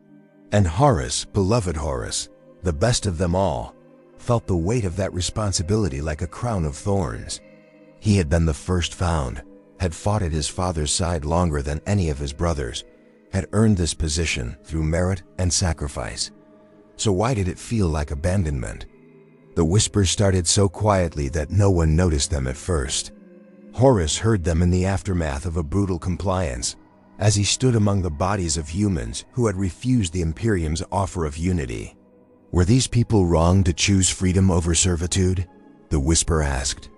And Horus, beloved Horus, the best of them all, felt the weight of that responsibility like a crown of thorns. He had been the first found, had fought at his father's side longer than any of his brothers, had earned this position through merit and sacrifice. So why did it feel like abandonment? The whispers started so quietly that no one noticed them at first. Horus heard them in the aftermath of a brutal compliance, as he stood among the bodies of humans who had refused the Imperium's offer of unity. Were these people wrong to choose freedom over servitude? The whisper asked.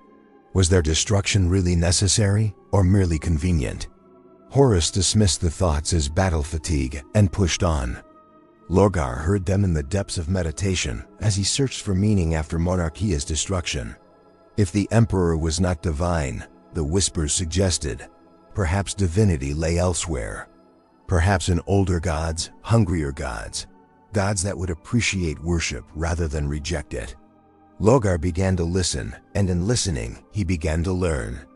Was their destruction really necessary or merely convenient? Horus dismissed the thoughts as battle fatigue and pushed on. Lorgar heard them in the depths of meditation as he searched for meaning after Monarchia's destruction. If the Emperor was not divine, the whispers suggested, perhaps divinity lay elsewhere. Perhaps in older gods, hungrier gods, gods that would appreciate worship rather than reject it. Lorgar began to listen, and in listening, he began to learn.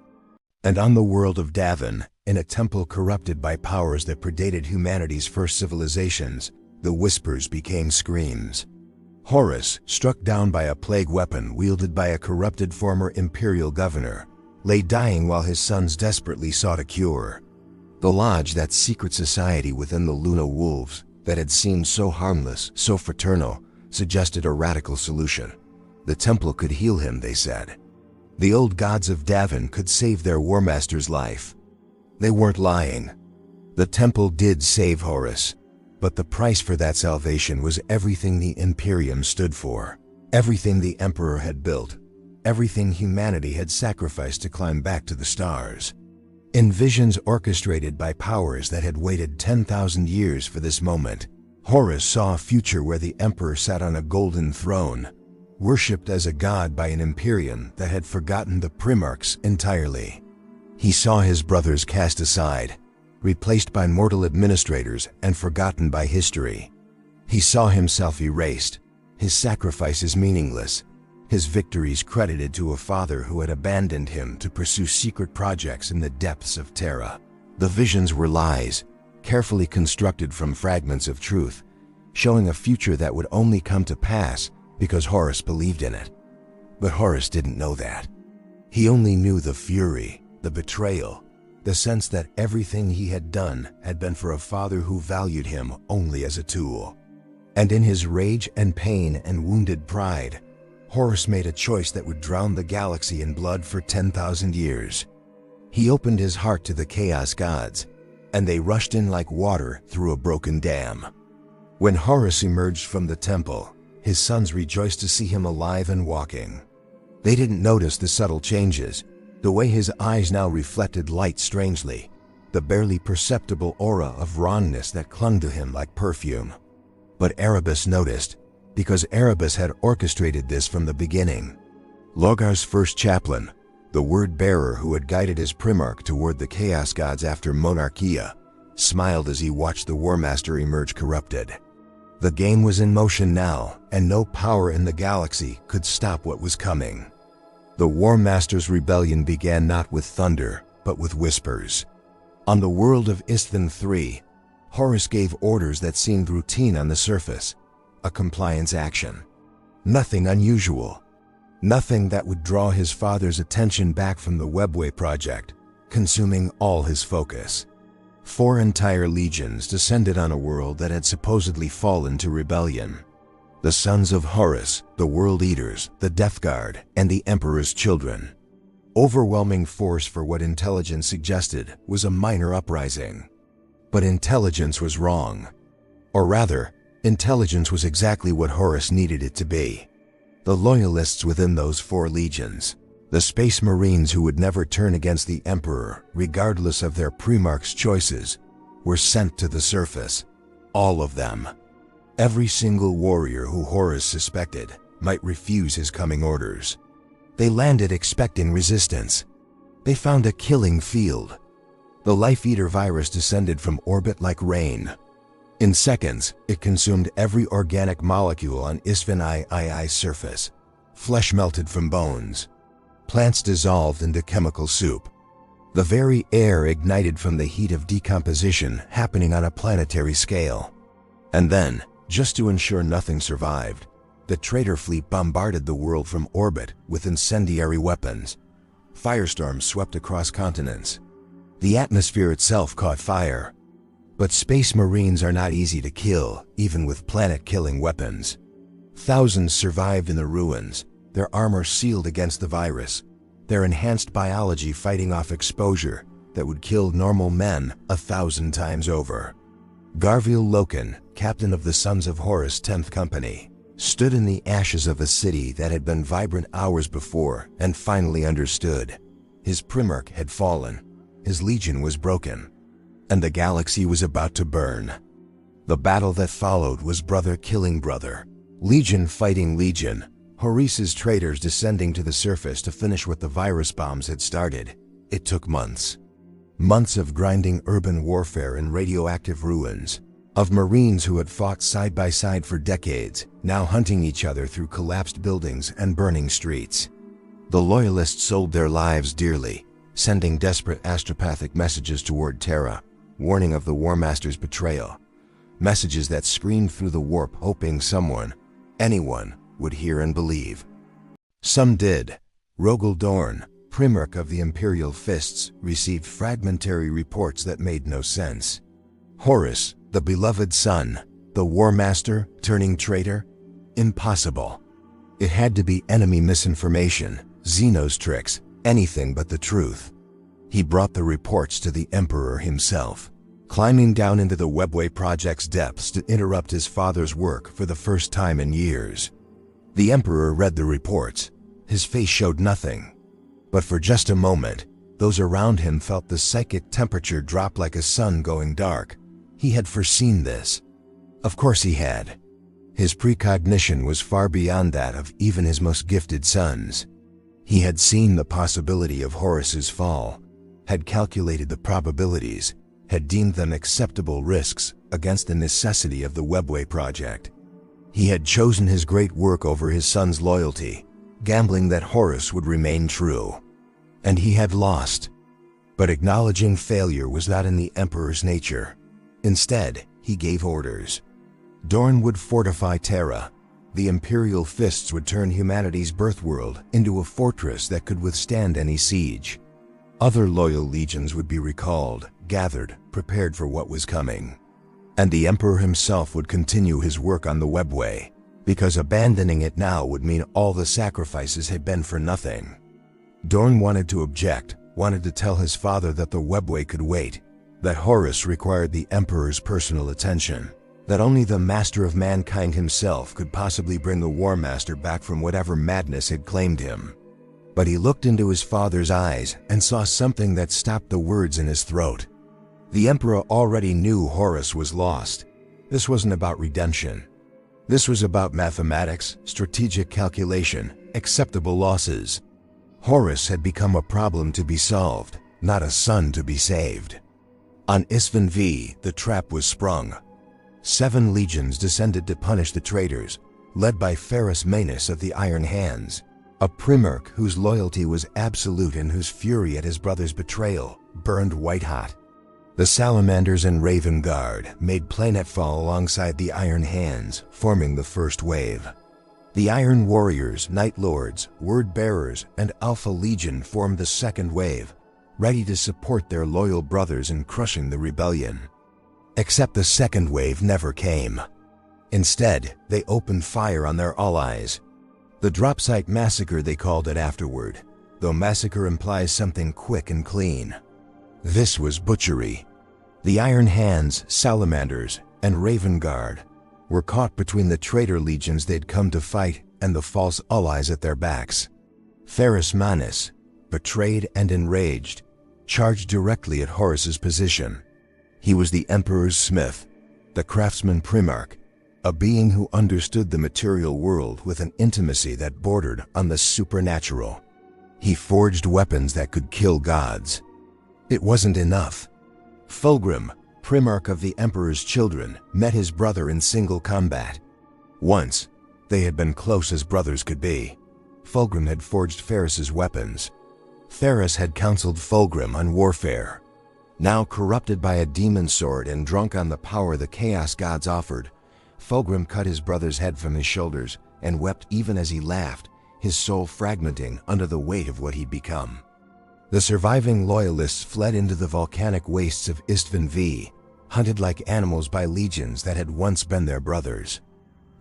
And on the world of Davin, in a temple corrupted by powers that predated humanity's first civilizations, the whispers became screams. Horus, struck down by a plague weapon wielded by a corrupted former imperial governor, lay dying while his sons desperately sought a cure. The Lodge, that secret society within the Luna Wolves that had seemed so harmless, so fraternal, suggested a radical solution. The temple could heal him, they said. The old gods of Davin could save their War Master's life. They weren't lying. The temple did save Horus, but the price for that salvation was everything the Imperium stood for, everything the Emperor had built, everything humanity had sacrificed to climb back to the stars. In visions orchestrated by powers that had waited 10,000 years for this moment, Horus saw a future where the Emperor sat on a golden throne, worshipped as a god by an Imperium that had forgotten the Primarchs entirely. He saw his brothers cast aside, replaced by mortal administrators and forgotten by history. He saw himself erased, his sacrifices meaningless, his victories credited to a father who had abandoned him to pursue secret projects in the depths of Terra. The visions were lies, carefully constructed from fragments of truth, showing a future that would only come to pass because Horus believed in it. But Horus didn't know that. He only knew the fury, the betrayal, the sense that everything he had done had been for a father who valued him only as a tool. And in his rage and pain and wounded pride, Horus made a choice that would drown the galaxy in blood for 10,000 years. He opened his heart to the Chaos Gods, and they rushed in like water through a broken dam. When Horus emerged from the temple, his sons rejoiced to see him alive and walking. They didn't notice the subtle changes, the way his eyes now reflected light strangely, the barely perceptible aura of rawness that clung to him like perfume. But Erebus noticed. because Erebus had orchestrated this from the beginning. Logar's first chaplain, the word-bearer who had guided his Primarch toward the Chaos Gods after Monarchia, smiled as he watched the Warmaster emerge corrupted. The game was in motion now, and no power in the galaxy could stop what was coming. The Warmaster's rebellion began not with thunder, but with whispers. On the world of Istvan III, Horus gave orders that seemed routine on the surface, a compliance action. Nothing unusual. Nothing that would draw his father's attention back from the Webway project, consuming all his focus. 4 entire legions descended on a world that had supposedly fallen to rebellion. The sons of Horus, the World Eaters, the Death Guard, and the Emperor's children. Overwhelming force for what intelligence suggested was a minor uprising. But intelligence was wrong. Or rather, intelligence was exactly what Horus needed it to be. The loyalists within those 4 legions, the Space Marines who would never turn against the Emperor, regardless of their Primarch's choices, were sent to the surface. All of them. Every single warrior who Horus suspected might refuse his coming orders. They landed expecting resistance. They found a killing field. The Life Eater virus descended from orbit like rain. In seconds, it consumed every organic molecule on Istvan II's surface. Flesh melted from bones. Plants dissolved into chemical soup. The very air ignited from the heat of decomposition happening on a planetary scale. And then, just to ensure nothing survived, the traitor fleet bombarded the world from orbit with incendiary weapons. Firestorms swept across continents. The atmosphere itself caught fire. But Space Marines are not easy to kill, even with planet-killing weapons. Thousands survived in the ruins, their armor sealed against the virus, their enhanced biology fighting off exposure that would kill normal men 1,000 times over. Garviel Loken, captain of the Sons of Horus 10th Company, stood in the ashes of a city that had been vibrant hours before and finally understood. His Primarch had fallen, his legion was broken, and the galaxy was about to burn. The battle that followed was brother killing brother, legion fighting legion, Horus's traitors descending to the surface to finish what the virus bombs had started. It took months. Months of grinding urban warfare in radioactive ruins, of Marines who had fought side by side for decades, now hunting each other through collapsed buildings and burning streets. The Loyalists sold their lives dearly, sending desperate astropathic messages toward Terra, warning of the Warmaster's betrayal. Messages that screamed through the warp hoping someone, anyone, would hear and believe. Some did. Rogel Dorn, Primarch of the Imperial Fists, received fragmentary reports that made no sense. Horus, the beloved son, the Warmaster, turning traitor? Impossible. It had to be enemy misinformation, Xeno's tricks, anything but the truth. He brought the reports to the Emperor himself, climbing down into the Webway Project's depths to interrupt his father's work for the first time in years. The Emperor read the reports. His face showed nothing. But for just a moment, those around him felt the psychic temperature drop like a sun going dark. He had foreseen this. Of course he had. His precognition was far beyond that of even his most gifted sons. He had seen the possibility of Horus's fall, had calculated the probabilities, had deemed them acceptable risks against the necessity of the Webway project. He had chosen his great work over his son's loyalty, gambling that Horus would remain true. And he had lost. But acknowledging failure was not in the Emperor's nature. Instead, he gave orders. Dorn would fortify Terra. The Imperial Fists would turn humanity's birthworld into a fortress that could withstand any siege. Other loyal legions would be recalled, gathered, prepared for what was coming. And the Emperor himself would continue his work on the Webway, because abandoning it now would mean all the sacrifices had been for nothing. Dorn wanted to object, wanted to tell his father that the Webway could wait, that Horus required the Emperor's personal attention, that only the Master of Mankind himself could possibly bring the Warmaster back from whatever madness had claimed him. But he looked into his father's eyes and saw something that stopped the words in his throat. The Emperor already knew Horus was lost. This wasn't about redemption. This was about mathematics, strategic calculation, acceptable losses. Horus had become a problem to be solved, not a son to be saved. On Isstvan V, the trap was sprung. 7 legions descended to punish the traitors, led by Ferrus Manus of the Iron Hands, a Primarch whose loyalty was absolute and whose fury at his brother's betrayal burned white-hot. The Salamanders and Raven Guard made planetfall alongside the Iron Hands, forming the first wave. The Iron Warriors, Night Lords, Word Bearers, and Alpha Legion formed the second wave, ready to support their loyal brothers in crushing the rebellion. Except the second wave never came. Instead, they opened fire on their allies. The Dropsite Massacre they called it afterward, though massacre implies something quick and clean. This was butchery. The Iron Hands, Salamanders, and Raven Guard were caught between the traitor legions they'd come to fight and the false allies at their backs. Ferrus Manus, betrayed and enraged, charged directly at Horus's position. He was the Emperor's smith, the craftsman Primarch, a being who understood the material world with an intimacy that bordered on the supernatural. He forged weapons that could kill gods. It wasn't enough. Fulgrim, Primarch of the Emperor's children, met his brother in single combat. Once, they had been close as brothers could be. Fulgrim had forged Ferrus's weapons. Ferrus had counseled Fulgrim on warfare. Now corrupted by a demon sword and drunk on the power the Chaos Gods offered, Fulgrim cut his brother's head from his shoulders and wept even as he laughed, his soul fragmenting under the weight of what he'd become. The surviving loyalists fled into the volcanic wastes of Isstvan V, hunted like animals by legions that had once been their brothers.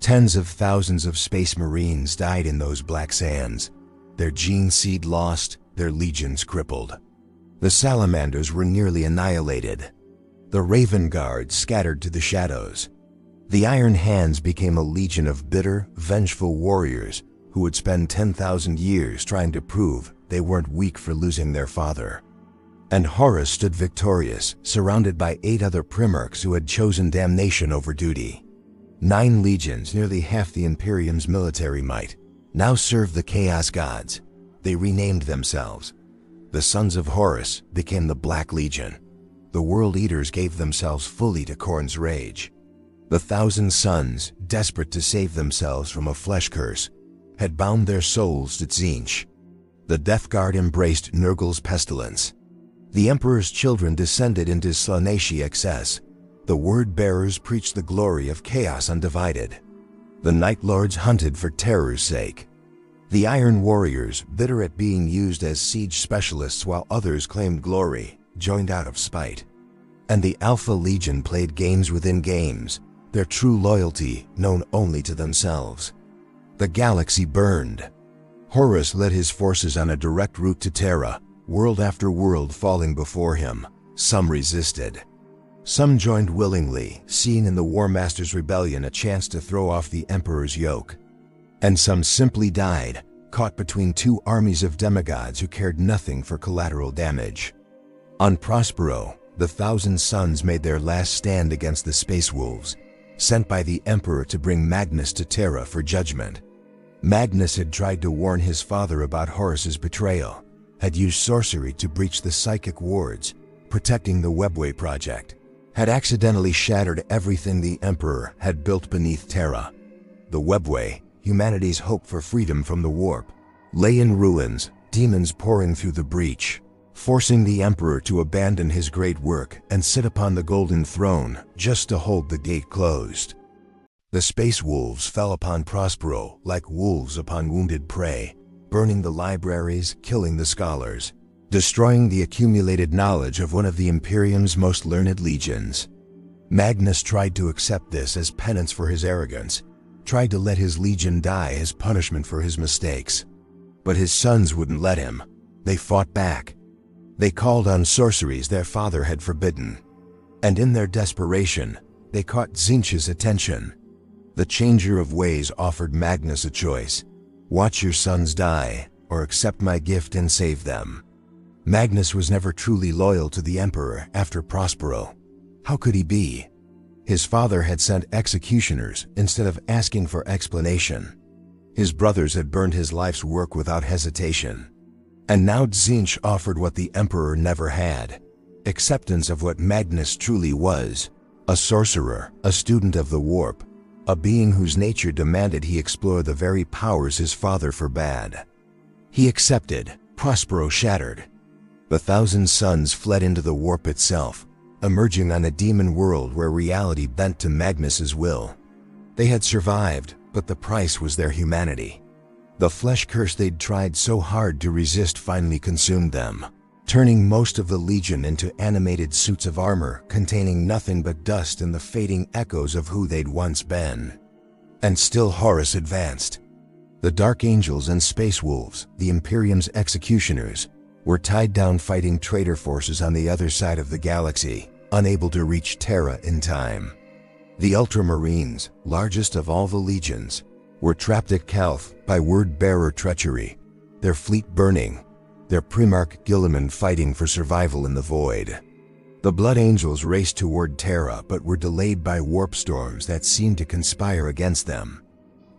Tens of thousands of space marines died in those black sands, their gene seed lost, their legions crippled. The Salamanders were nearly annihilated. The Raven Guard scattered to the shadows. The Iron Hands became a legion of bitter, vengeful warriors who would spend 10,000 years trying to prove they weren't weak for losing their father. And Horus stood victorious, surrounded by 8 other Primarchs who had chosen damnation over duty. 9 legions, nearly half the Imperium's military might, now served the Chaos Gods. They renamed themselves. The Sons of Horus became the Black Legion. The World Eaters gave themselves fully to Khorne's rage. The 1,000 Sons, desperate to save themselves from a flesh curse, had bound their souls to Tzeentch. The Death Guard embraced Nurgle's pestilence. The Emperor's children descended into Slaanesh excess. The Word Bearers preached the glory of chaos undivided. The Night Lords hunted for terror's sake. The Iron Warriors, bitter at being used as siege specialists while others claimed glory, joined out of spite. And the Alpha Legion played games within games, their true loyalty known only to themselves. The galaxy burned. Horus led his forces on a direct route to Terra, world after world falling before him. Some resisted. Some joined willingly, seeing in the War Master's rebellion a chance to throw off the Emperor's yoke. And some simply died, caught between 2 armies of demigods who cared nothing for collateral damage. On Prospero, the 1,000 Sons made their last stand against the Space Wolves, sent by the Emperor to bring Magnus to Terra for judgment. Magnus had tried to warn his father about Horus's betrayal, had used sorcery to breach the psychic wards, protecting the Webway project, had accidentally shattered everything the Emperor had built beneath Terra. The Webway, humanity's hope for freedom from the warp, lay in ruins, demons pouring through the breach, forcing the Emperor to abandon his great work and sit upon the Golden Throne just to hold the gate closed. The Space Wolves fell upon Prospero like wolves upon wounded prey, burning the libraries, killing the scholars, destroying the accumulated knowledge of one of the Imperium's most learned legions. Magnus tried to accept this as penance for his arrogance, tried to let his legion die as punishment for his mistakes. But his sons wouldn't let him. They fought back. They called on sorceries their father had forbidden. And in their desperation, they caught Tzeentch's attention. The Changer of Ways offered Magnus a choice. Watch your sons die, or accept my gift and save them. Magnus was never truly loyal to the Emperor after Prospero. How could he be? His father had sent executioners instead of asking for explanation. His brothers had burned his life's work without hesitation. And now Tzeentch offered what the Emperor never had: acceptance of what Magnus truly was, a sorcerer, a student of the warp, a being whose nature demanded he explore the very powers his father forbade. He accepted. Prospero shattered. The thousand suns fled into the warp itself, emerging on a demon world where reality bent to Magnus's will. They had survived, but the price was their humanity. The flesh curse they'd tried so hard to resist finally consumed them, turning most of the Legion into animated suits of armor containing nothing but dust and the fading echoes of who they'd once been. And still Horus advanced. The Dark Angels and Space Wolves, the Imperium's executioners, were tied down fighting traitor forces on the other side of the galaxy, unable to reach Terra in time. The Ultramarines, largest of all the legions, were trapped at Calth by word-bearer treachery, their fleet burning, their Primarch Guilliman fighting for survival in the void. The Blood Angels raced toward Terra but were delayed by warp storms that seemed to conspire against them.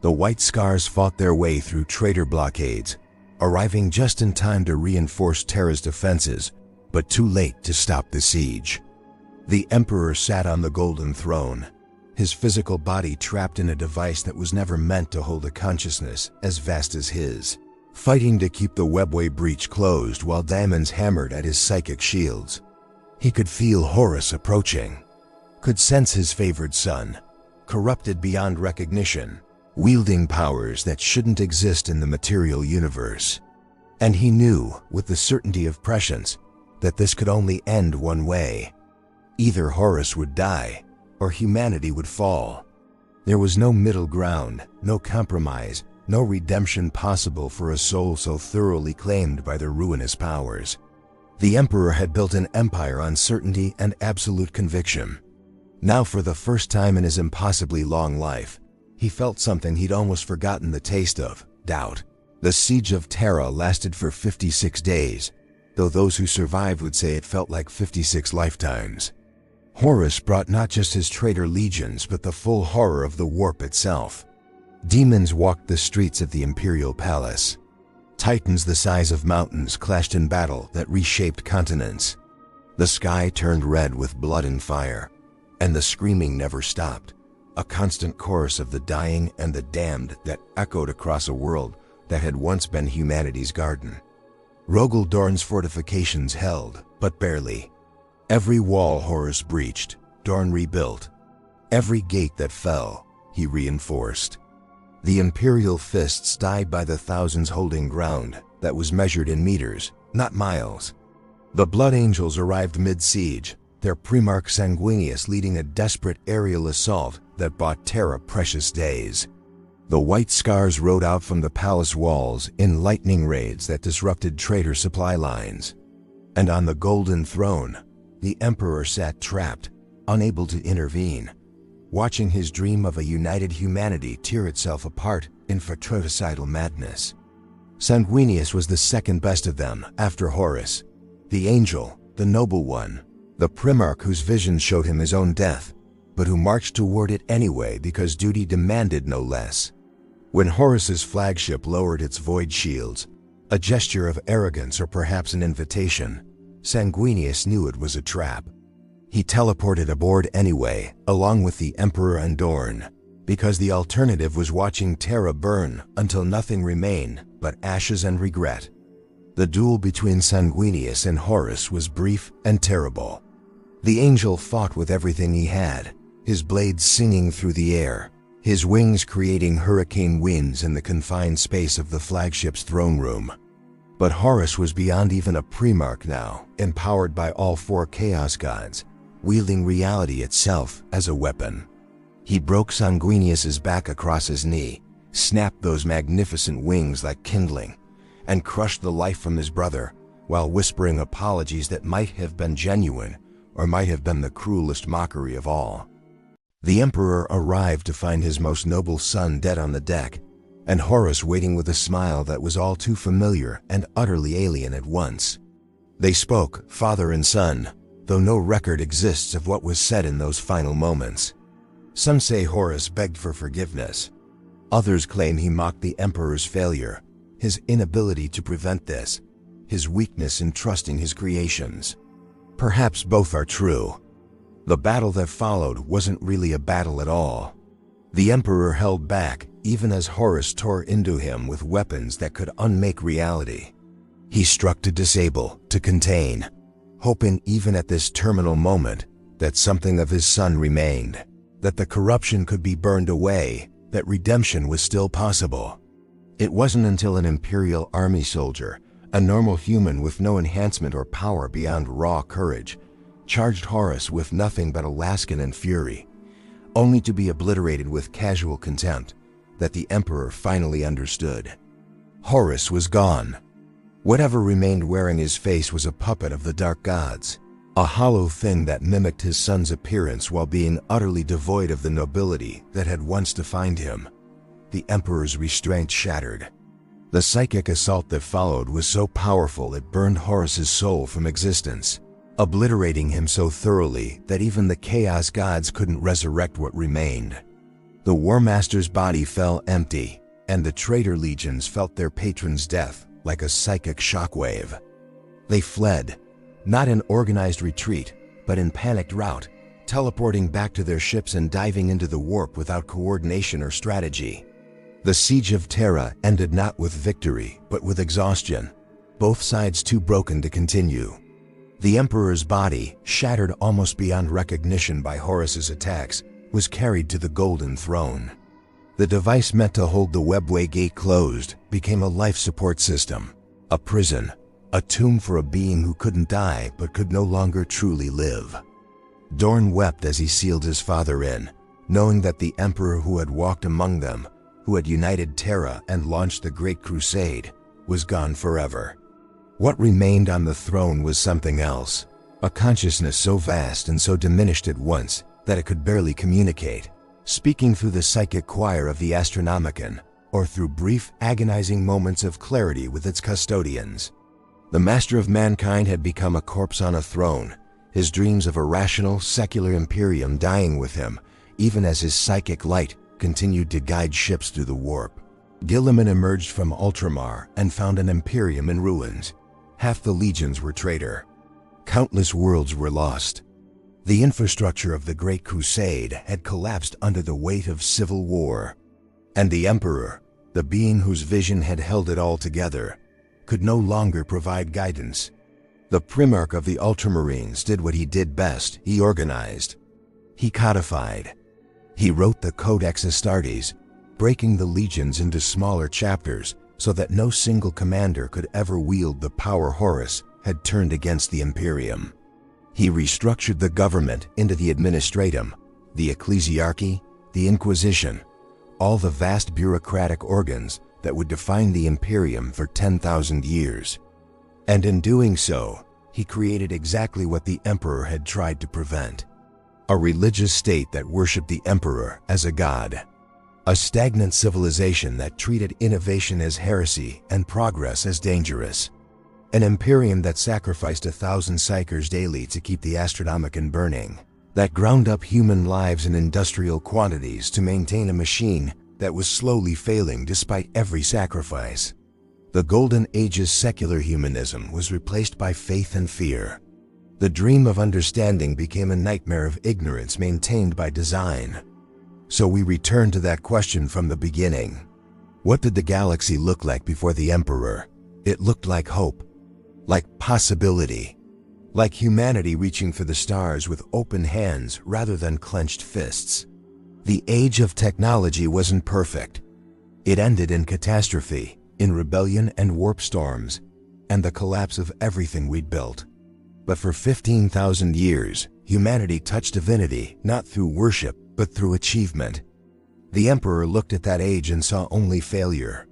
The White Scars fought their way through traitor blockades, arriving just in time to reinforce Terra's defenses, but too late to stop the siege. The Emperor sat on the Golden Throne, his physical body trapped in a device that was never meant to hold a consciousness as vast as his, fighting to keep the webway breach closed while demons hammered at his psychic shields. He could feel Horus approaching, could sense his favored son, corrupted beyond recognition, wielding powers that shouldn't exist in the material universe. And he knew, with the certainty of prescience, that this could only end one way. Either Horus would die, or humanity would fall. There was no middle ground, no compromise, no redemption possible for a soul so thoroughly claimed by their ruinous powers. The Emperor had built an empire on certainty and absolute conviction. Now, for the first time in his impossibly long life, he felt something he'd almost forgotten the taste of: doubt. The siege of Terra lasted for 56 days, though those who survived would say it felt like 56 lifetimes. Horus brought not just his traitor legions, but the full horror of the warp itself. Demons walked the streets of the Imperial Palace. Titans the size of mountains clashed in battle that reshaped continents. The sky turned red with blood and fire, and the screaming never stopped, a constant chorus of the dying and the damned that echoed across a world that had once been humanity's garden. Rogel Dorn's fortifications held, but barely. Every wall Horus breached, Dorn rebuilt. Every gate that fell, he reinforced. The Imperial fists died by the thousands holding ground that was measured in meters, not miles. The Blood Angels arrived mid-siege, their Primarch Sanguinius leading a desperate aerial assault that bought Terra precious days. The White Scars rode out from the palace walls in lightning raids that disrupted traitor supply lines. And on the Golden Throne, the Emperor sat trapped, unable to intervene, watching his dream of a united humanity tear itself apart in fratricidal madness. Sanguinius was the second best of them after Horus, the angel, the noble one, the Primarch whose vision showed him his own death, but who marched toward it anyway because duty demanded no less. When Horus's flagship lowered its void shields, a gesture of arrogance or perhaps an invitation, Sanguinius knew it was a trap. He teleported aboard anyway, along with the Emperor and Dorn, because the alternative was watching Terra burn until nothing remained but ashes and regret. The duel between Sanguinius and Horus was brief and terrible. The angel fought with everything he had, his blades singing through the air, his wings creating hurricane winds in the confined space of the flagship's throne room. But Horus was beyond even a Primarch now, empowered by all four Chaos Gods, wielding reality itself as a weapon. He broke Sanguinius's back across his knee, snapped those magnificent wings like kindling, and crushed the life from his brother while whispering apologies that might have been genuine or might have been the cruelest mockery of all. The Emperor arrived to find his most noble son dead on the deck, and Horus waiting with a smile that was all too familiar and utterly alien at once. They spoke, father and son, the though no record exists of what was said in those final moments. Some say Horus begged for forgiveness. Others claim he mocked the Emperor's failure, his inability to prevent this, his weakness in trusting his creations. Perhaps both are true. The battle that followed wasn't really a battle at all. The Emperor held back, even as Horus tore into him with weapons that could unmake reality. He struck to disable, to contain, hoping even at this terminal moment that something of his son remained, that the corruption could be burned away, that redemption was still possible. It wasn't until an Imperial army soldier, a normal human with no enhancement or power beyond raw courage, charged Horus with nothing but Alaskan and fury, only to be obliterated with casual contempt, that the Emperor finally understood. Horus was gone. Whatever remained wearing his face was a puppet of the dark gods, a hollow thing that mimicked his son's appearance while being utterly devoid of the nobility that had once defined him. The Emperor's restraint shattered. The psychic assault that followed was so powerful it burned Horus's soul from existence, obliterating him so thoroughly that even the Chaos Gods couldn't resurrect what remained. The War Master's body fell empty, and the traitor legions felt their patron's death like a psychic shockwave. They fled, not in organized retreat, but in panicked rout, teleporting back to their ships and diving into the warp without coordination or strategy. The siege of Terra ended not with victory, but with exhaustion, both sides too broken to continue. The Emperor's body, shattered almost beyond recognition by Horus's attacks, was carried to the Golden Throne. The device meant to hold the webway gate closed became a life support system, a prison, a tomb for a being who couldn't die but could no longer truly live. Dorn wept as he sealed his father in, knowing that the Emperor who had walked among them, who had united Terra and launched the Great Crusade, was gone forever. What remained on the throne was something else, a consciousness so vast and so diminished at once that it could barely communicate, speaking through the psychic choir of the Astronomicon, or through brief, agonizing moments of clarity with its custodians. The master of mankind had become a corpse on a throne, his dreams of a rational, secular Imperium dying with him, even as his psychic light continued to guide ships through the warp. Guilliman emerged from Ultramar and found an Imperium in ruins. Half the legions were traitor. Countless worlds were lost. The infrastructure of the Great Crusade had collapsed under the weight of civil war. And the Emperor, the being whose vision had held it all together, could no longer provide guidance. The Primarch of the Ultramarines did what he did best. He organized. He codified. He wrote the Codex Astartes, breaking the legions into smaller chapters so that no single commander could ever wield the power Horus had turned against the Imperium. He restructured the government into the Administratum, the Ecclesiarchy, the Inquisition, all the vast bureaucratic organs that would define the Imperium for 10,000 years. And in doing so, he created exactly what the Emperor had tried to prevent: a religious state that worshipped the Emperor as a god. A stagnant civilization that treated innovation as heresy and progress as dangerous. An Imperium that sacrificed 1,000 psychers daily to keep the Astronomicon burning. That ground up human lives in industrial quantities to maintain a machine that was slowly failing despite every sacrifice. The Golden Age's secular humanism was replaced by faith and fear. The dream of understanding became a nightmare of ignorance maintained by design. So we return to that question from the beginning. What did the galaxy look like before the Emperor? It looked like hope, like possibility, like humanity reaching for the stars with open hands rather than clenched fists. The age of technology wasn't perfect. It ended in catastrophe, in rebellion and warp storms, and the collapse of everything we'd built. But for 15,000 years, humanity touched divinity not through worship, but through achievement. The Emperor looked at that age and saw only failure.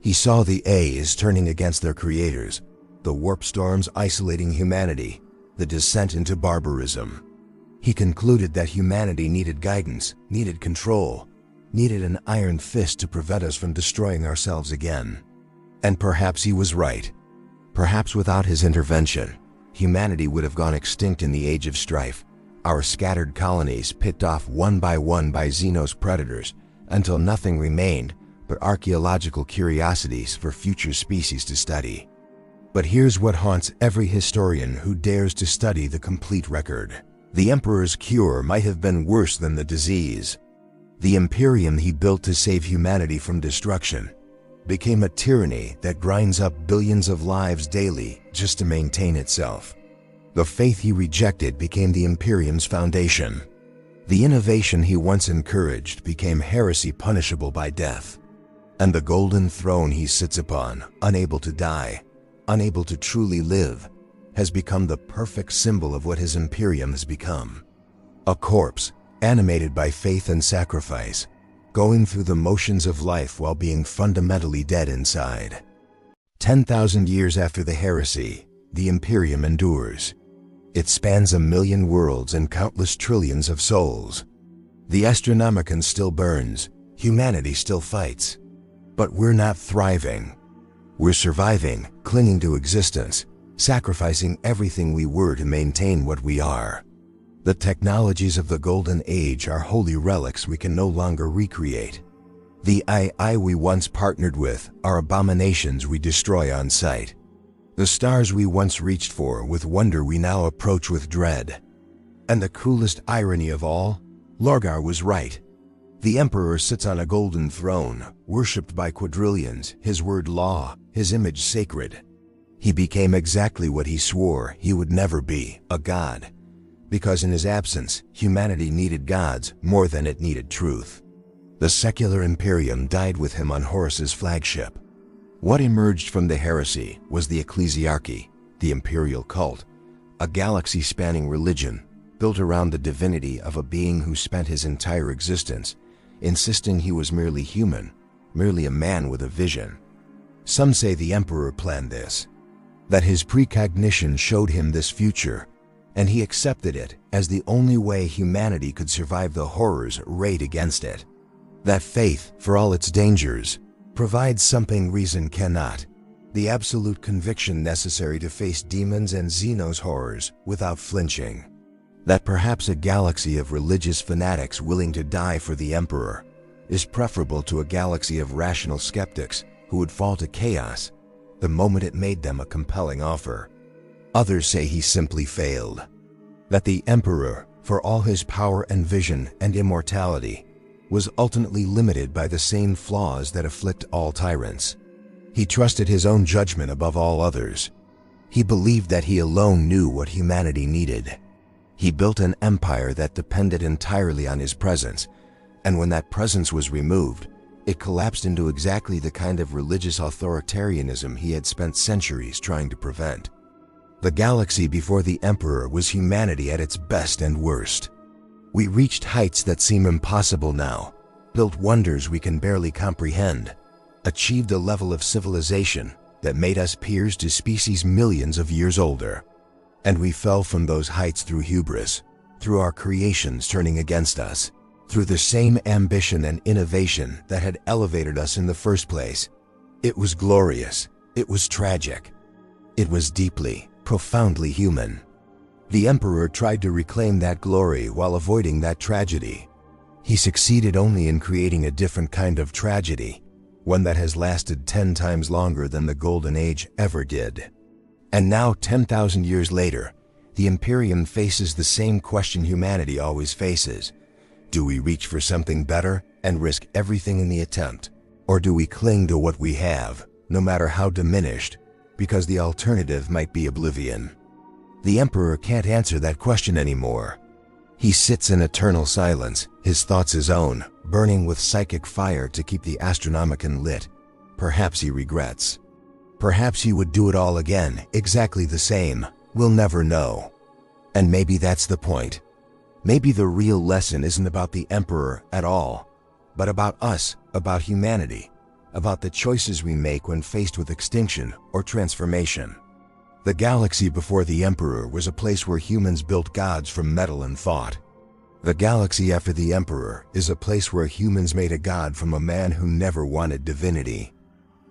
He saw the A's turning against their creators, the warp storms isolating humanity, the descent into barbarism. He concluded that humanity needed guidance, needed control, needed an iron fist to prevent us from destroying ourselves again. And perhaps he was right. Perhaps without his intervention, humanity would have gone extinct in the age of strife, our scattered colonies picked off one by Xenos predators, until nothing remained but archaeological curiosities for future species to study. But here's what haunts every historian who dares to study the complete record. The Emperor's cure might have been worse than the disease. The Imperium he built to save humanity from destruction became a tyranny that grinds up billions of lives daily just to maintain itself. The faith he rejected became the Imperium's foundation. The innovation he once encouraged became heresy punishable by death. And the golden throne he sits upon, unable to die, unable to truly live, has become the perfect symbol of what his Imperium has become. A corpse, animated by faith and sacrifice, going through the motions of life while being fundamentally dead inside. 10,000 years after the Heresy, the Imperium endures. It spans 1,000,000 worlds and countless trillions of souls. The Astronomicon still burns, humanity still fights. But we're not thriving. We're surviving, clinging to existence, sacrificing everything we were to maintain what we are. The technologies of the Golden Age are holy relics we can no longer recreate. The AI we once partnered with are abominations we destroy on sight. The stars we once reached for with wonder we now approach with dread. And the coolest irony of all, Lorgar was right. The Emperor sits on a golden throne, worshipped by quadrillions, his word law, his image sacred. He became exactly what he swore he would never be, a god. Because in his absence, humanity needed gods more than it needed truth. The secular Imperium died with him on Horus's flagship. What emerged from the Heresy was the ecclesiarchy, the imperial cult, a galaxy-spanning religion built around the divinity of a being who spent his entire existence insisting he was merely human, merely a man with a vision. Some say the Emperor planned this, that his precognition showed him this future, and he accepted it as the only way humanity could survive the horrors arrayed against it. That faith, for all its dangers, provides something reason cannot, the absolute conviction necessary to face demons and Xenos horrors without flinching. That perhaps a galaxy of religious fanatics willing to die for the Emperor is preferable to a galaxy of rational skeptics who would fall to chaos the moment it made them a compelling offer. Others say he simply failed. That the Emperor, for all his power and vision and immortality, was ultimately limited by the same flaws that afflict all tyrants. He trusted his own judgment above all others. He believed that he alone knew what humanity needed. He built an empire that depended entirely on his presence, and when that presence was removed, it collapsed into exactly the kind of religious authoritarianism he had spent centuries trying to prevent. The galaxy before the Emperor was humanity at its best and worst. We reached heights that seem impossible now, built wonders we can barely comprehend, achieved a level of civilization that made us peers to species millions of years older. And we fell from those heights through hubris, through our creations turning against us, through the same ambition and innovation that had elevated us in the first place. It was glorious. It was tragic. It was deeply, profoundly human. The Emperor tried to reclaim that glory while avoiding that tragedy. He succeeded only in creating a different kind of tragedy, one that has lasted 10 times longer than the Golden Age ever did. And now, 10,000 years later, the Imperium faces the same question humanity always faces. Do we reach for something better and risk everything in the attempt? Or do we cling to what we have, no matter how diminished, because the alternative might be oblivion? The Emperor can't answer that question anymore. He sits in eternal silence, his thoughts his own, burning with psychic fire to keep the Astronomicon lit. Perhaps he regrets. Perhaps he would do it all again, exactly the same. We'll never know. And maybe that's the point. Maybe the real lesson isn't about the Emperor at all, but about us, about humanity, about the choices we make when faced with extinction or transformation. The galaxy before the Emperor was a place where humans built gods from metal and thought. The galaxy after the Emperor is a place where humans made a god from a man who never wanted divinity.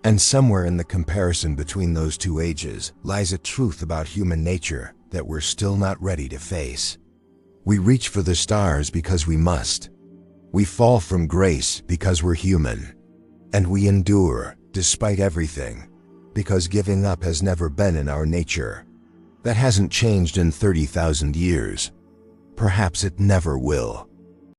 And somewhere in the comparison between those two ages lies a truth about human nature that we're still not ready to face. We reach for the stars because we must. We fall from grace because we're human. And we endure, despite everything, because giving up has never been in our nature. That hasn't changed in 30,000 years. Perhaps it never will.